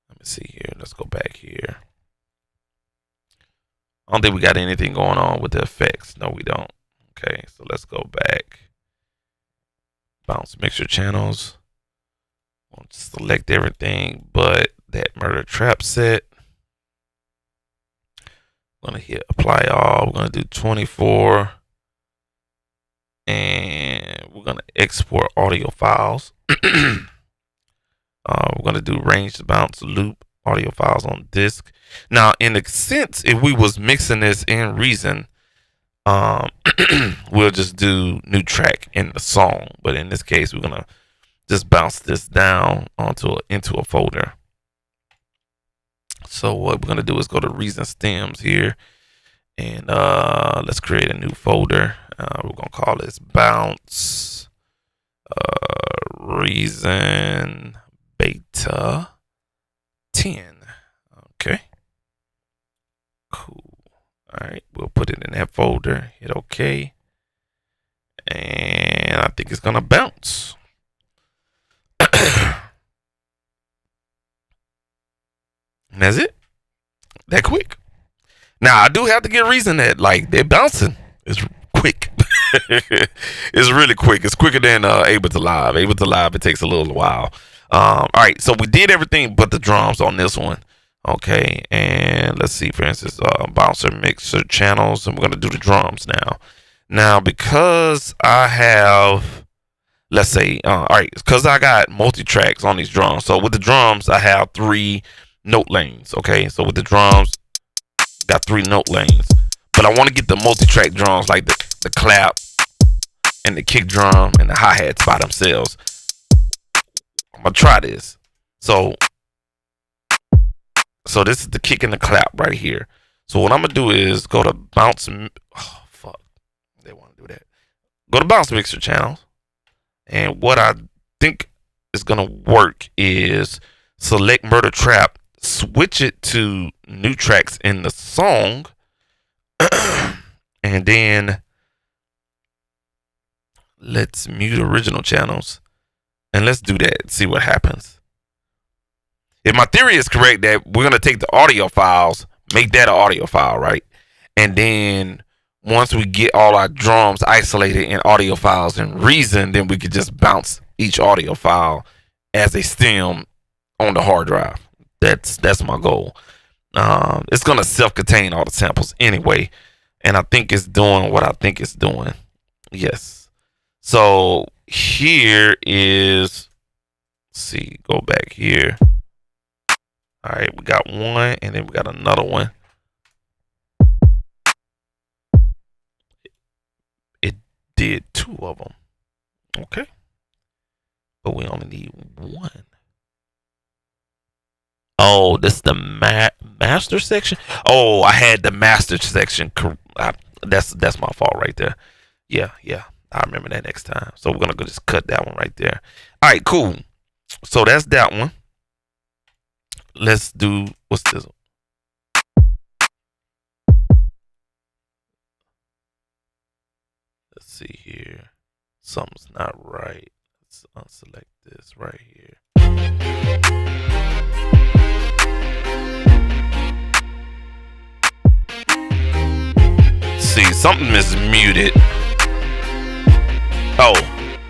let me see here. Let's go back here. I don't think we got anything going on with the effects. No, we don't. Okay, so let's go back. Bounce mixer channels. We'll select everything but that murder trap set. I'm gonna hit apply all. We're gonna do 24, and we're gonna export audio files. We're gonna do range to bounce loop audio files on disk. Now, in a sense, if we was mixing this in Reason, we'll just do new track in the song. But in this case, we're gonna just bounce this down into a folder. So what we're gonna do is go to Reason stems here, and let's create a new folder. We're gonna call this bounce Reason beta 10. Okay, cool. All right, we'll put it in that folder, hit OK, and I think it's gonna bounce. And that's it. That quick. Now I do have to get Reason that like they're bouncing. It's quick. It's really quick. It's quicker than Ableton Live. Ableton Live, it takes a little while. All right, so we did everything but the drums on this one. Okay, and let's see, for instance, bouncer mixer channels, and we're gonna do the drums now. Now, because I have, let's say, all right, because I got multi-tracks on these drums. So with the drums, I have 3 note lanes. Okay, so with the drums, got 3 note lanes. But I want to get the multi-track drums, like the clap and the kick drum and the hi-hats by themselves. I'm gonna try this. So this is the kick and the clap right here. So what I'm gonna do is go to bounce. Oh fuck, they want to do that. Go to bounce mixer channels, and what I think is gonna work is select murder trap, switch it to new tracks in the song, and then let's mute original channels, and let's do that. See what happens. If my theory is correct, that we're gonna take the audio files, make that an audio file, right? And then once we get all our drums isolated in audio files in Reason, then we could just bounce each audio file as a stem on the hard drive. That's my goal. It's gonna self-contain all the samples anyway, and I think it's doing what I think it's doing. Yes. So here is, let's see, go back here. All right, we got one, and then we got another one. did 2 of them. Okay. But we only need 1. Oh, this is the master section. Oh, I had the master section. That's my fault right there. Yeah. I remember that next time. So we're gonna go just cut that one right there. All right, cool. So that's that one. Let's do, what's this one? Let's see here. Something's not right. Let's unselect this right here. See, something is muted. Oh,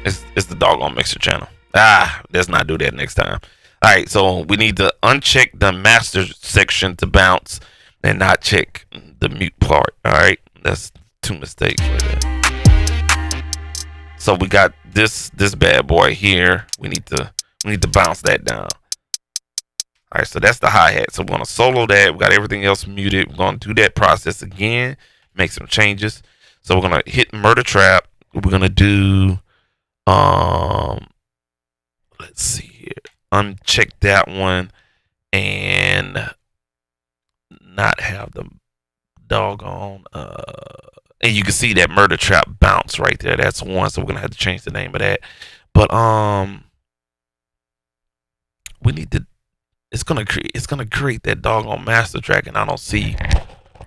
it's the doggone mixer channel. Let's not do that next time. All right, so we need to uncheck the master section to bounce and not check the mute part. All right, that's 2 mistakes right there. So we got this bad boy here. We need to bounce that down. All right, so that's the hi-hat. So we're gonna solo that. We got everything else muted. We're gonna do that process again, make some changes. So we're gonna hit murder trap. We're gonna do let's see here. Uncheck that one and not have the doggone and you can see that murder trap bounce right there. That's one, so we're gonna have to change the name of that. But we need to, it's gonna create that doggone master track, and I don't see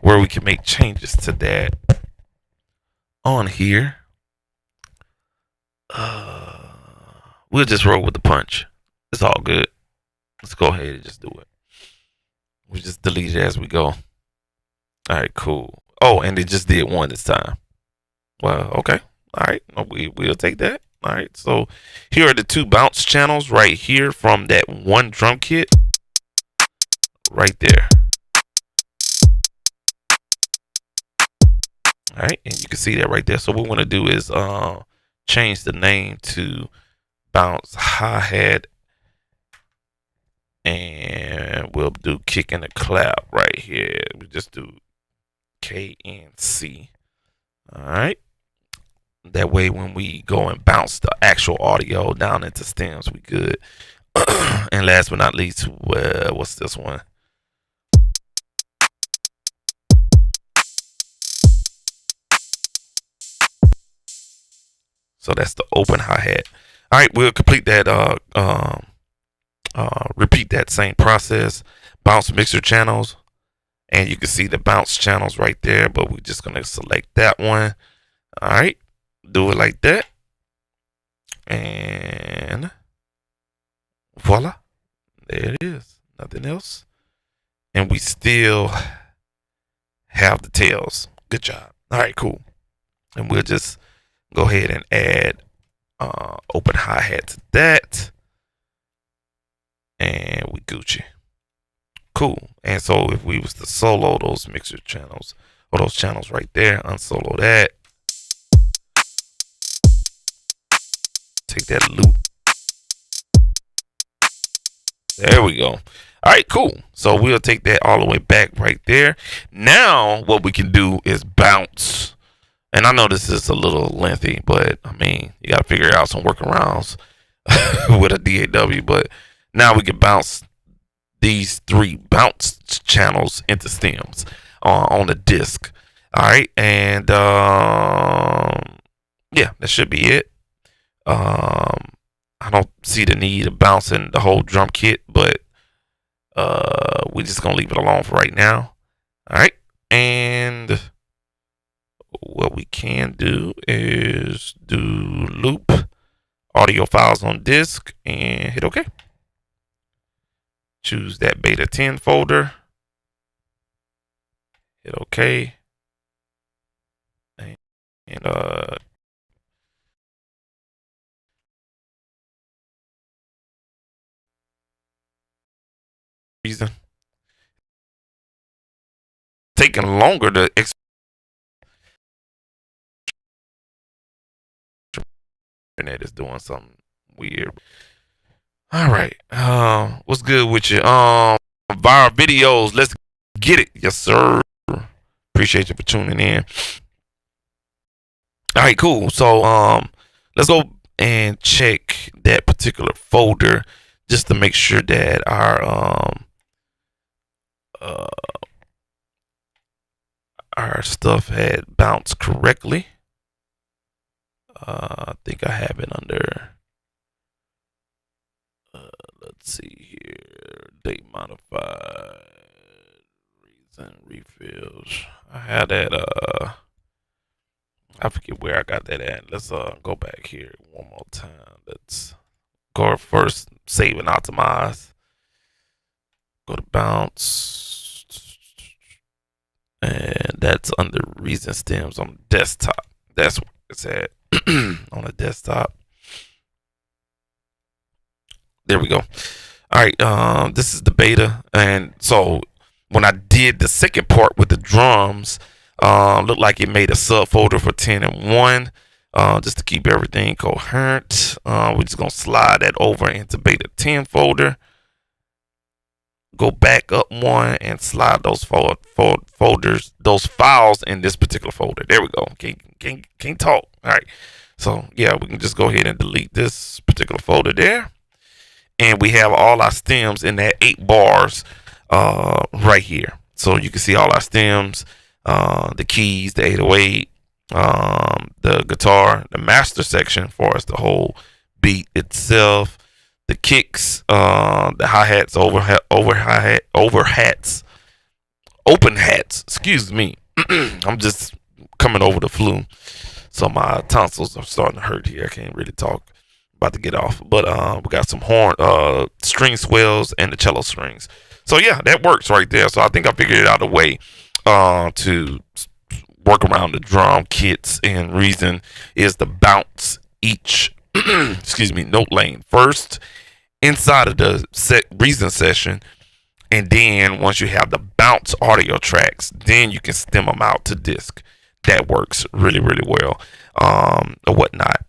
where we can make changes to that on here. We'll just roll with the punch. It's all good. Let's go ahead and just do it. We just delete it as we go. All right, cool. Oh, and it just did 1 this time. Well, okay. All right, we'll take that. All right, so here are the 2 bounce channels right here from that 1 drum kit. Right there. All right, and you can see that right there. So what we want to do is change the name to bounce hi-hat, and we'll do kick and a clap right here. We just do KNC. All right, that way when we go and bounce the actual audio down into stems, we good. And last but not least, what's this one? So that's the open hi-hat. All right, we'll complete that, repeat that same process. Bounce mixer channels, and you can see the bounce channels right there, but we're just gonna select that one. All right, do it like that, and voila, there it is, nothing else. And we still have the tails. Good job. All right, cool. And we'll just go ahead and add open hi-hat to that, and we Gucci. Cool. And so if we was to solo those mixer channels, or those channels right there, unsolo that, take that loop. There we go. All right, cool. So we'll take that all the way back right there. Now what we can do is bounce. And I know this is a little lengthy, but I mean, you got to figure out some workarounds with a DAW. But now we can bounce these 3 bounce channels into stems on the disc. All right, and yeah, that should be it. I don't see the need of bouncing the whole drum kit, but we're just gonna leave it alone for right now. All right, and what we can do is do loop audio files on disk and hit OK. Choose that beta 10 folder, hit OK, and reason taking longer to internet is doing something weird. All right, what's good with you? Viral videos, let's get it. Yes sir, appreciate you for tuning in. All right, cool. So let's go and check that particular folder just to make sure that uh, our stuff had bounced correctly. I think I have it under. Let's see here. Date modified. Reason refills. I had that. I forget where I got that at. Let's go back here one more time. Let's go first. Save and optimize. Go to bounce. And that's under reason stems on the desktop. That's where it's at on the desktop. There we go. All right, this is the beta, and so when I did the second part with the drums, looked like it made a subfolder for 10 and 1, just to keep everything coherent. We're just gonna slide that over into beta 10 folder. Go back up one and slide those folders, those files in this particular folder. There we go. Can't talk. All right. So yeah, we can just go ahead and delete this particular folder there. And we have all our stems in that 8 bars right here. So you can see all our stems, the keys, the 808, the guitar, the master section for us, the whole beat itself, the kicks, the hi-hats, open hats, excuse me. I'm just coming over the flu. So my tonsils are starting to hurt here. I can't really talk. About to get off, but we got some horn string swells and the cello strings. So yeah, that works right there. So I think I figured it out a way to work around the drum kits, and reason is to bounce each excuse me, note lane first inside of the reason session, and then once you have the bounce audio tracks, then you can stem them out to disc. That works really well, or whatnot.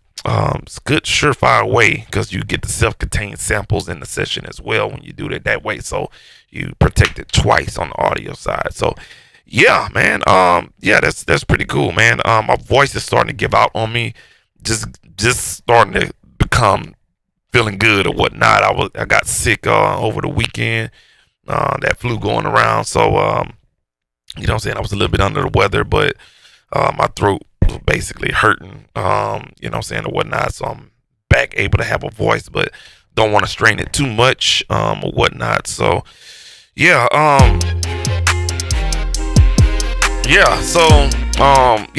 It's a good surefire way because you get the self-contained samples in the session as well when you do it that way. So you protect it twice on the audio side. So yeah, man. Yeah, that's pretty cool, man. My voice is starting to give out on me. Just starting to become feeling good or whatnot. I got sick over the weekend. That flu going around. So you know what I'm saying? I was a little bit under the weather, but my throat basically hurting, you know what I'm saying, or whatnot. So I'm back able to have a voice, but don't want to strain it too much, or whatnot. So yeah, we're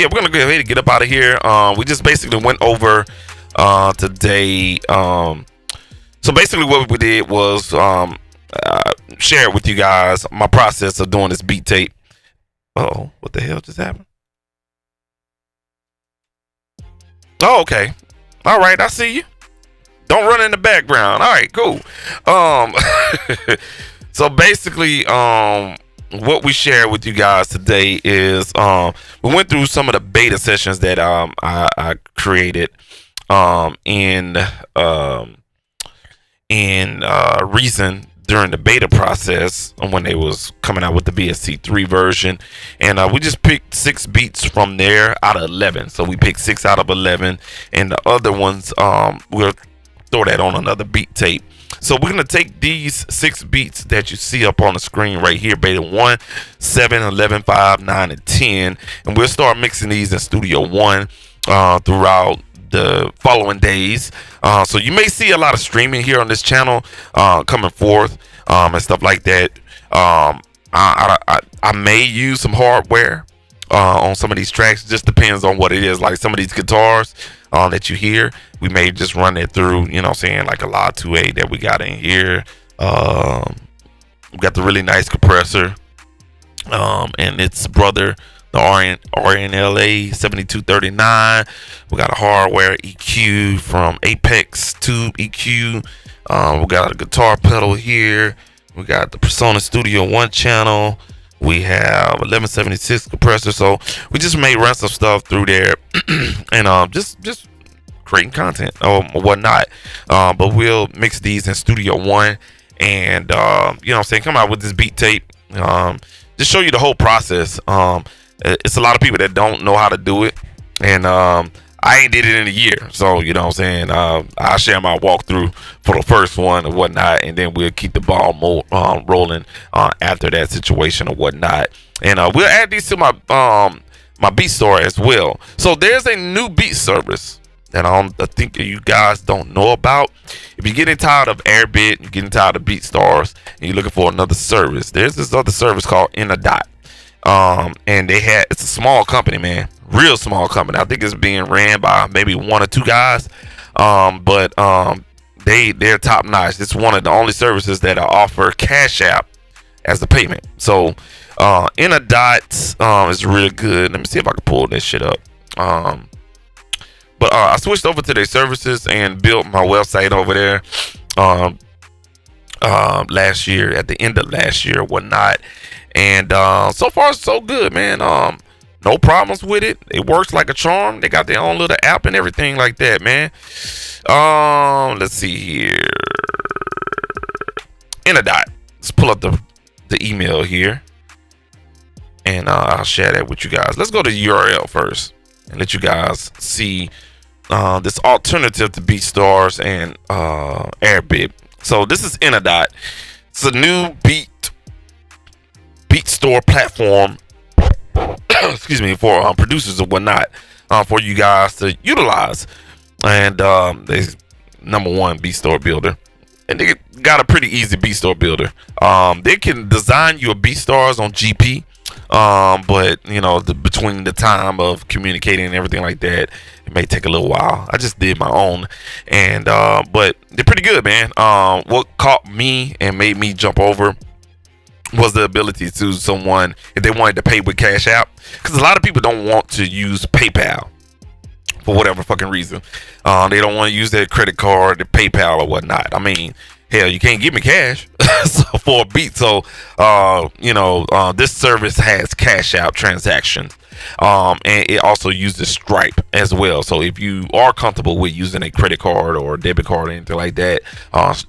gonna go ahead and get up out of here. We just basically went over today. So basically what we did was share with you guys my process of doing this BeatTape. Oh, what the hell just happened? Oh, okay. All right, I see you. Don't run in the background. All right, cool. So basically, what we share with you guys today is we went through some of the beta sessions that I created in Reason during the beta process when they was coming out with the BST3 version, and we just picked 6 beats from there out of 11. So we picked 6 out of 11, and the other ones we'll throw that on another beat tape. So we're gonna take these 6 beats that you see up on the screen right here, beta 1, 7, 11, 5, 9, and 10, and we'll start mixing these in Studio One throughout the following days. So you may see a lot of streaming here on this channel coming forth and stuff like that. I may use some hardware on some of these tracks. Just depends on what it is. Like some of these guitars that you hear, we may just run it through, you know what I'm saying, like a Live 2A that we got in here. We got the really nice compressor and its brother, the RNLA 7239. We got a hardware EQ from Apex Tube EQ. We got a guitar pedal here. We got the Persona Studio One channel. We have 1176 compressor. So we just may run some stuff through there and just creating content or whatnot. But we'll mix these in Studio One and you know what I'm saying, come out with this beat tape. Just show you the whole process. It's a lot of people that don't know how to do it. and I ain't did it in a year. So you know what I'm saying. I'll share my walkthrough for the first one or whatnot, and then we'll keep the ball rolling after that situation or whatnot. And we'll add these to my my beat store as well. So there's a new beat service that I think you guys don't know about. If you're getting tired of Airbit, you're getting tired of BeatStars, and you're looking for another service, there's this other service called In a Dot. And it's a small company, man, real small company. I think it's being ran by maybe one or two guys, but they're top notch. It's one of the only services that offer Cash App as the payment. So In a Dot is really good. Let me see if I can pull this shit up. But I switched over to their services and built my website over there last year, at the end of last year, whatnot. And so far, so good, man. No problems with it. It works like a charm. They got their own little app and everything like that, man. Let's see here. In a Dot. Let's pull up the email here, and I'll share that with you guys. Let's go to the URL first and let you guys see this alternative to BeatStars and Airbit. So this is In a Dot. It's a new beat store platform excuse me, for producers and whatnot, for you guys to utilize. And they number one beat store builder, and they got a pretty easy beat store builder. They can design you a BeatStars on GP, but you know, between the time of communicating and everything like that, it may take a little while. I just did my own, and but they're pretty good, man. What caught me and made me jump over was the ability to someone, if they wanted to pay with Cash App, because a lot of people don't want to use PayPal for whatever fucking reason. They don't want to use their credit card, their PayPal or whatnot. I mean, hell, you can't give me cash so, for a beat. So this service has Cash App transactions, and it also uses Stripe as well. So if you are comfortable with using a credit card or a debit card or anything like that,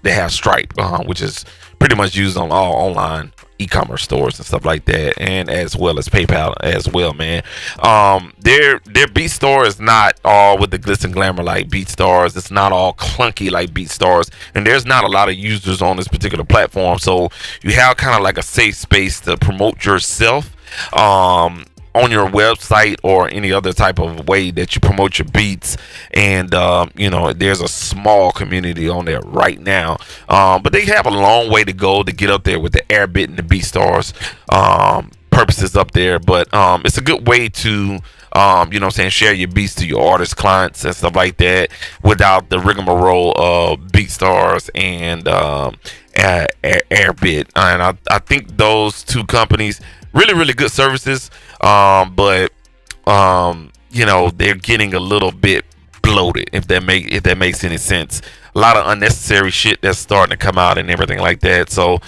they have Stripe, which is pretty much used on all online e-commerce stores and stuff like that, and as well as PayPal as well, man. Their beat store is not all with the glitz and glamour like BeatStars. It's not all clunky like BeatStars, and there's not a lot of users on this particular platform, so you have kind of like a safe space to promote yourself on your website or any other type of way that you promote your beats. And there's a small community on there right now, but they have a long way to go to get up there with the Airbit and the BeatStars purposes up there. But it's a good way to share your beats to your artist clients and stuff like that without the rigmarole of BeatStars and Airbit. And I think those two companies, really, really good services, but they're getting a little bit bloated, if that makes any sense. A lot of unnecessary shit that's starting to come out and everything like that. So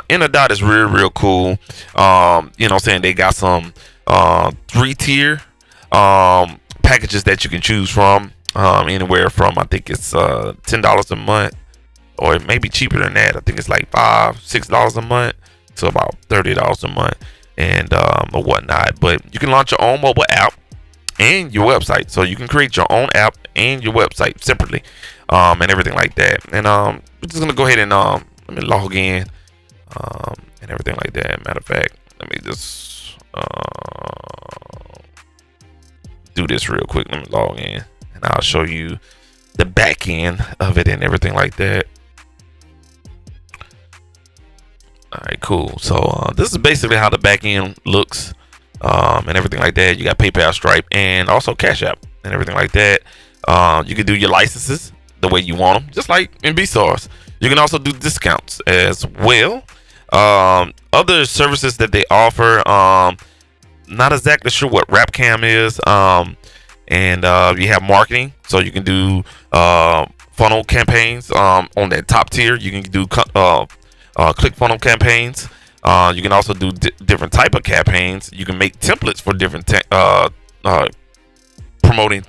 In a Dot is real cool. They got some 3-tier packages that you can choose from, anywhere from, I think it's $10 a month, or it may be cheaper than that. I think it's like $5-6 a month, so about $30 a month, and or whatnot. But you can launch your own mobile app and your website, so you can create your own app and your website separately, and everything like that. And we're just gonna go ahead and let me log in, and everything like that. Matter of fact, let me just do this real quick. Let me log in, and I'll show you the back end of it and everything like that. All right, cool. So this is basically how the back end looks, and everything like that. You got PayPal, Stripe, and also Cash App and everything like that. You can do your licenses the way you want them, just like in BeatStars. You can also do discounts as well. Other services that they offer, not exactly sure what RapCam is, and you have marketing, so you can do funnel campaigns on that top tier. You can do click funnel campaigns. You can also do different type of campaigns. You can make templates for different promoting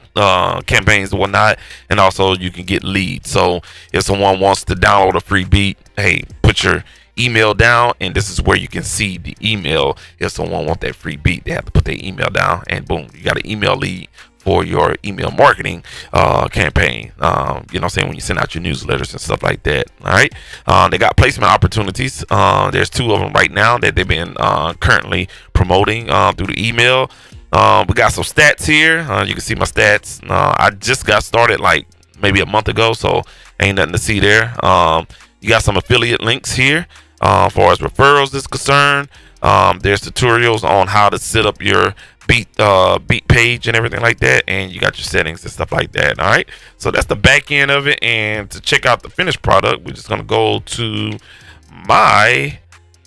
campaigns and whatnot, and also you can get leads. So if someone wants to download a free beat, hey, put your email down, and this is where you can see the email. If someone wants that free beat, they have to put their email down, and boom, you got an email lead for your email marketing campaign. You know what I'm saying, when you send out your newsletters and stuff like that. All right. They got placement opportunities. There's 2 of them right now that they've been currently promoting through the email. We got some stats here. You can see my stats. I just got started like maybe a month ago, so ain't nothing to see there. You got some affiliate links here as far as referrals is concerned. There's tutorials on how to set up your beat page and everything like that, and you got your settings and stuff like that. All right, so that's the back end of it. And to check out the finished product, we're just gonna go to my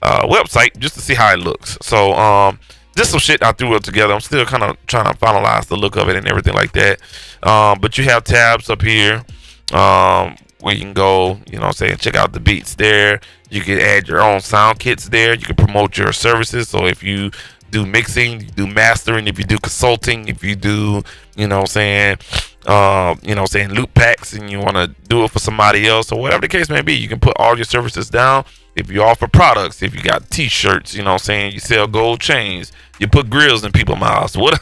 website just to see how it looks. So just some shit I threw up together. I'm still kind of trying to finalize the look of it and everything like that. But you have tabs up here where you can go, you know what I'm saying, check out the beats there. You can add your own sound kits there. You can promote your services. So if you do mixing, you do mastering, if you do consulting, if you do, you know what I'm saying, loop packs, and you want to do it for somebody else or whatever the case may be, you can put all your services down. If you offer products, if you got t-shirts, you know what I'm saying, you sell gold chains, you put grills in people's mouths, what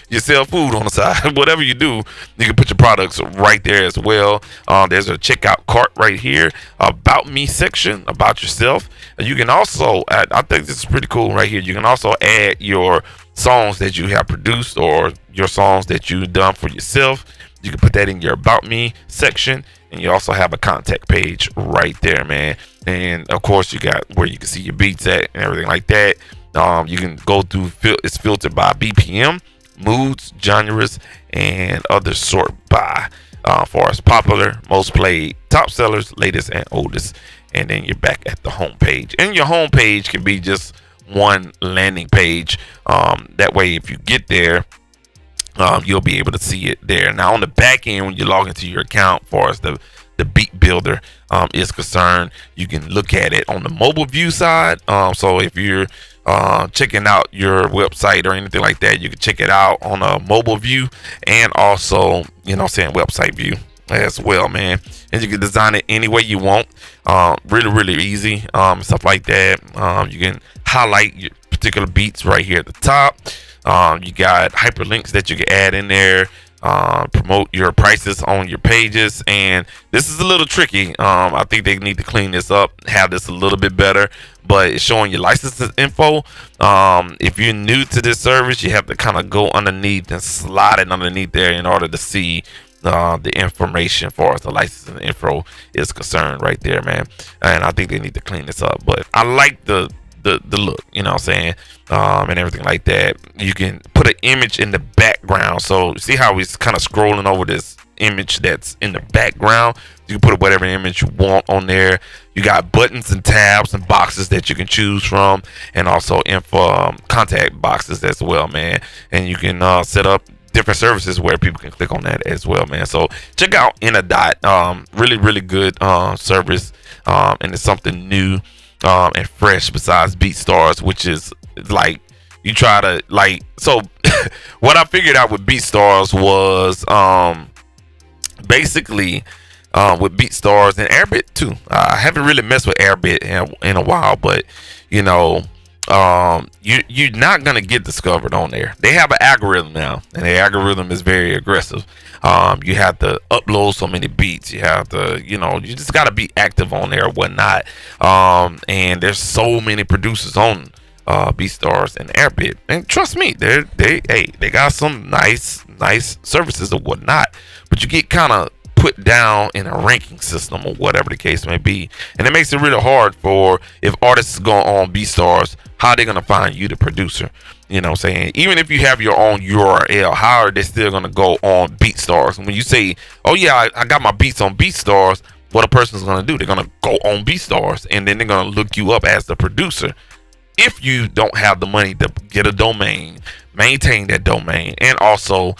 you sell food on the side, whatever you do, you can put your products right there as well. There's a checkout cart right here, about me section, about yourself. You can also, I think this is pretty cool right here, you can also add your songs that you have produced or your songs that you've done for yourself. You can put that in your about me section, and you also have a contact page right there, man. And of course you got where you can see your beats at and everything like that. You can go through, it's filtered by BPM, moods, genres, and other sort by far as popular, most played, top sellers, latest and oldest. And then you're back at the home page, and your home page can be just one landing page. That way if you get there, you'll be able to see it there. Now on the back end, when you log into your account, as far as the beat builder is concerned, you can look at it on the mobile view side. So if you're checking out your website or anything like that, you can check it out on a mobile view, and also, you know what I'm saying, website view as well, man. And you can design it any way you want. Really easy, stuff like that. You can highlight your particular beats right here at the top. You got hyperlinks that you can add in there, promote your prices on your pages. And this is a little tricky. I think they need to clean this up, have this a little bit better, but it's showing your licenses info. If you're new to this service, you have to kind of go underneath and slide it underneath there in order to see the information as far as the licensing info is concerned right there, man. And I think they need to clean this up, but I like the look, you know what I'm saying, and everything like that. You can put an image in the background. So see how he's kind of scrolling over this image that's in the background. You can put whatever image you want on there. You got buttons and tabs and boxes that you can choose from, and also info contact boxes as well, man. And you can set up different services where people can click on that as well, man. So check out In a Dot. Really good service, and it's something new and fresh besides BeatStars, which is like, you try to like, so what I figured out with BeatStars was basically with BeatStars and Airbit too. I haven't really messed with Airbit in a while, but you know, you're not gonna get discovered on there. They have an algorithm now, and the algorithm is very aggressive. You have to upload so many beats. You have to, you know, you just gotta be active on there or whatnot. And there's so many producers on BeatStars and Airbit, and trust me, they got some nice services or whatnot. But you get kind of put down in a ranking system or whatever the case may be, and it makes it really hard for, if artists go on BeatStars, how they gonna find you, the producer. You know what I'm saying? Even if you have your own URL, how are they still gonna go on BeatStars? And when you say, oh yeah, I got my beats on BeatStars, what a person's gonna do, they're gonna go on BeatStars, and then they're gonna look you up as the producer. If you don't have the money to get a domain, maintain that domain, and also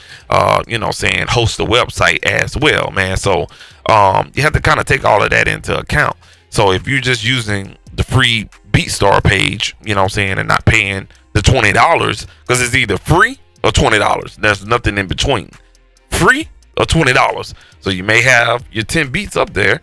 you know what I'm saying, host a website as well, man. So you have to kind of take all of that into account. So if you're just using the free BeatStar page, you know what I'm saying, and not paying the $20, because it's either free or $20. There's nothing in between. Free or $20. So you may have your 10 beats up there,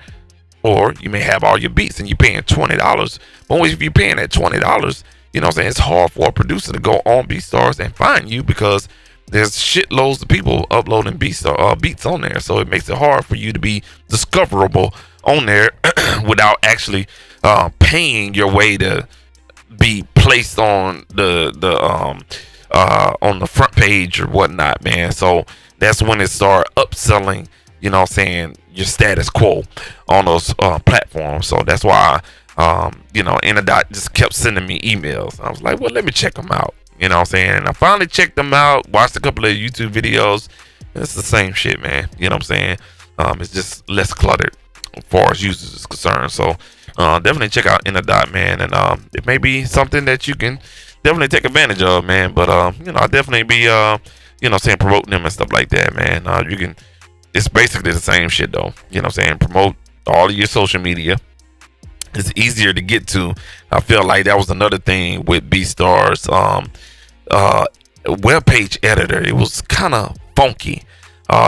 or you may have all your beats and you're paying $20. But if you're paying that $20, you know what I'm saying, it's hard for a producer to go on BeatStars and find you, because there's shitloads of people uploading beats on there, so it makes it hard for you to be discoverable on there without actually paying your way to be placed on the front page or whatnot, man. So that's when it started upselling, you know what I'm saying, your status quo on those platforms. So that's why you know, Anadot just kept sending me emails. I was like, well, let me check them out. You know what I'm saying? And I finally checked them out, watched a couple of YouTube videos. It's the same shit, man. You know what I'm saying? It's just less cluttered as far as users is concerned. So definitely check out Anadot, man. And it may be something that you can definitely take advantage of, man. But you know, I'll definitely be you know what I'm saying, promoting them and stuff like that, man. You can, it's basically the same shit though. You know what I'm saying? Promote all of your social media. It's easier to get to. I feel like that was another thing with BeatStars web page editor. It was kind of funky.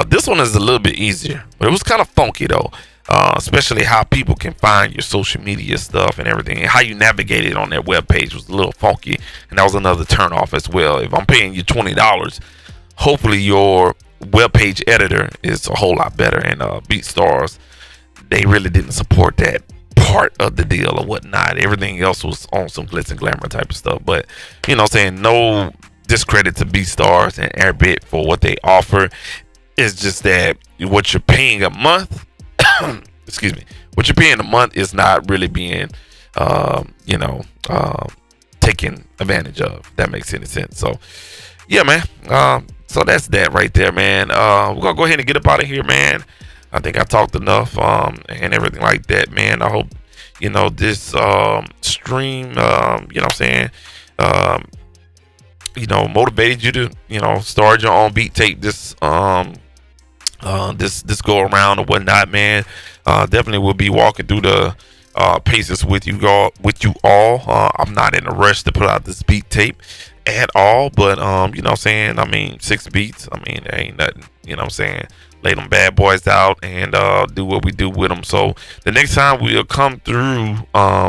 This one is a little bit easier, but it was kind of funky though. Especially how people can find your social media stuff and everything, and how you navigate it on that web page was a little funky, and that was another turn off as well. If I'm paying you $20, hopefully your web page editor is a whole lot better. And BeatStars, they really didn't support that part of the deal or whatnot. Everything else was on some glitz and glamour type of stuff. But you know what I'm saying, no discredit to BeatStars and Airbit for what they offer. It's just that what you're paying a month excuse me, what you're paying a month is not really being you know, taken advantage of. That makes any sense. So yeah, man, so that's that right there, man. We're gonna go ahead and get up out of here, man. I think I talked enough and everything like that, man. I hope, you know, this stream, you know what I'm saying, you know, motivated you to, you know, start your own BeatTape this this go around or whatnot, man. Definitely will be walking through the paces with you all. I'm not in a rush to put out this BeatTape at all, but you know what I'm saying, I mean, 6 beats, I mean, there ain't nothing, you know what I'm saying. Lay them bad boys out and do what we do with them. So the next time we'll come through,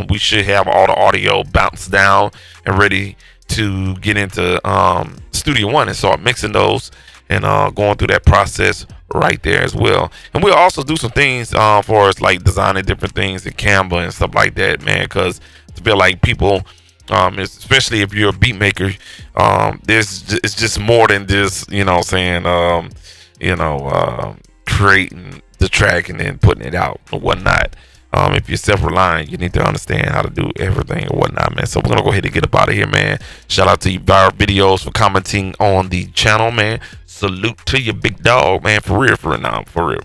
we should have all the audio bounced down and ready to get into Studio One and start mixing those and going through that process right there as well. And we'll also do some things for us, like designing different things in Canva and stuff like that, man, because I feel like people, especially if you're a beat maker, it's just more than just, you know what I'm saying, you know, creating the track and then putting it out or whatnot. If you're self-reliant, you need to understand how to do everything or whatnot, man. So we're gonna go ahead and get up out of here, man. Shout out to you Viral Videos for commenting on the channel, man. Salute to you, big dog, man. For real, for real.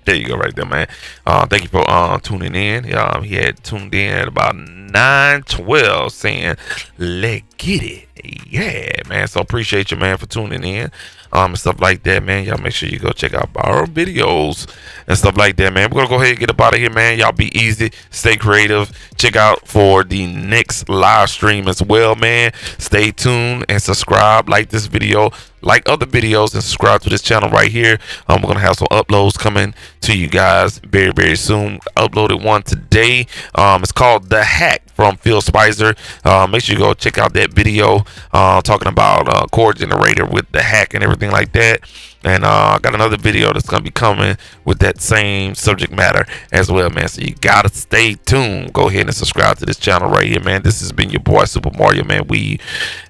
There you go, right there, man. Thank you for tuning in. He had tuned in at about 9:12, saying, "Let's get it." Yeah, man. So appreciate you, man, for tuning in. And stuff like that, man. Y'all make sure you go check out our videos and stuff like that, man. We're gonna go ahead and get up out of here, man. Y'all be easy, stay creative. Check out for the next live stream as well, man. Stay tuned and subscribe, like this video, like other videos, and subscribe to this channel right here. We're gonna have some uploads coming to you guys very, very soon. Uploaded one today. It's called The Hack from Phil Spicer. Make sure you go check out that video talking about chord generator with the hack and everything like that. And I got another video that's gonna be coming with that same subject matter as well, man. So you gotta stay tuned. Go ahead and subscribe to this channel right here, man. This has been your boy Super Mario, man. We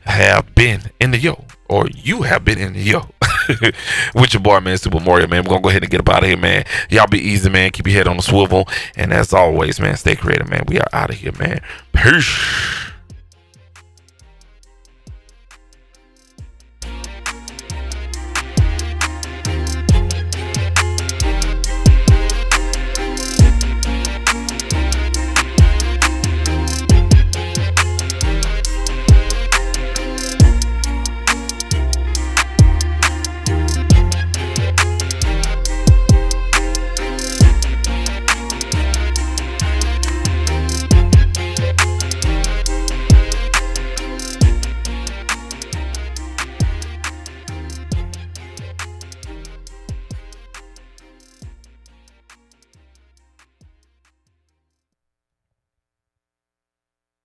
have been in the yo, or you have been in the yo with your boy, man, Super Mario, man. We're gonna go ahead and get up out of here, man. Y'all be easy, man. Keep your head on the swivel, and as always, man, stay creative, man. We are out of here, man. Peace.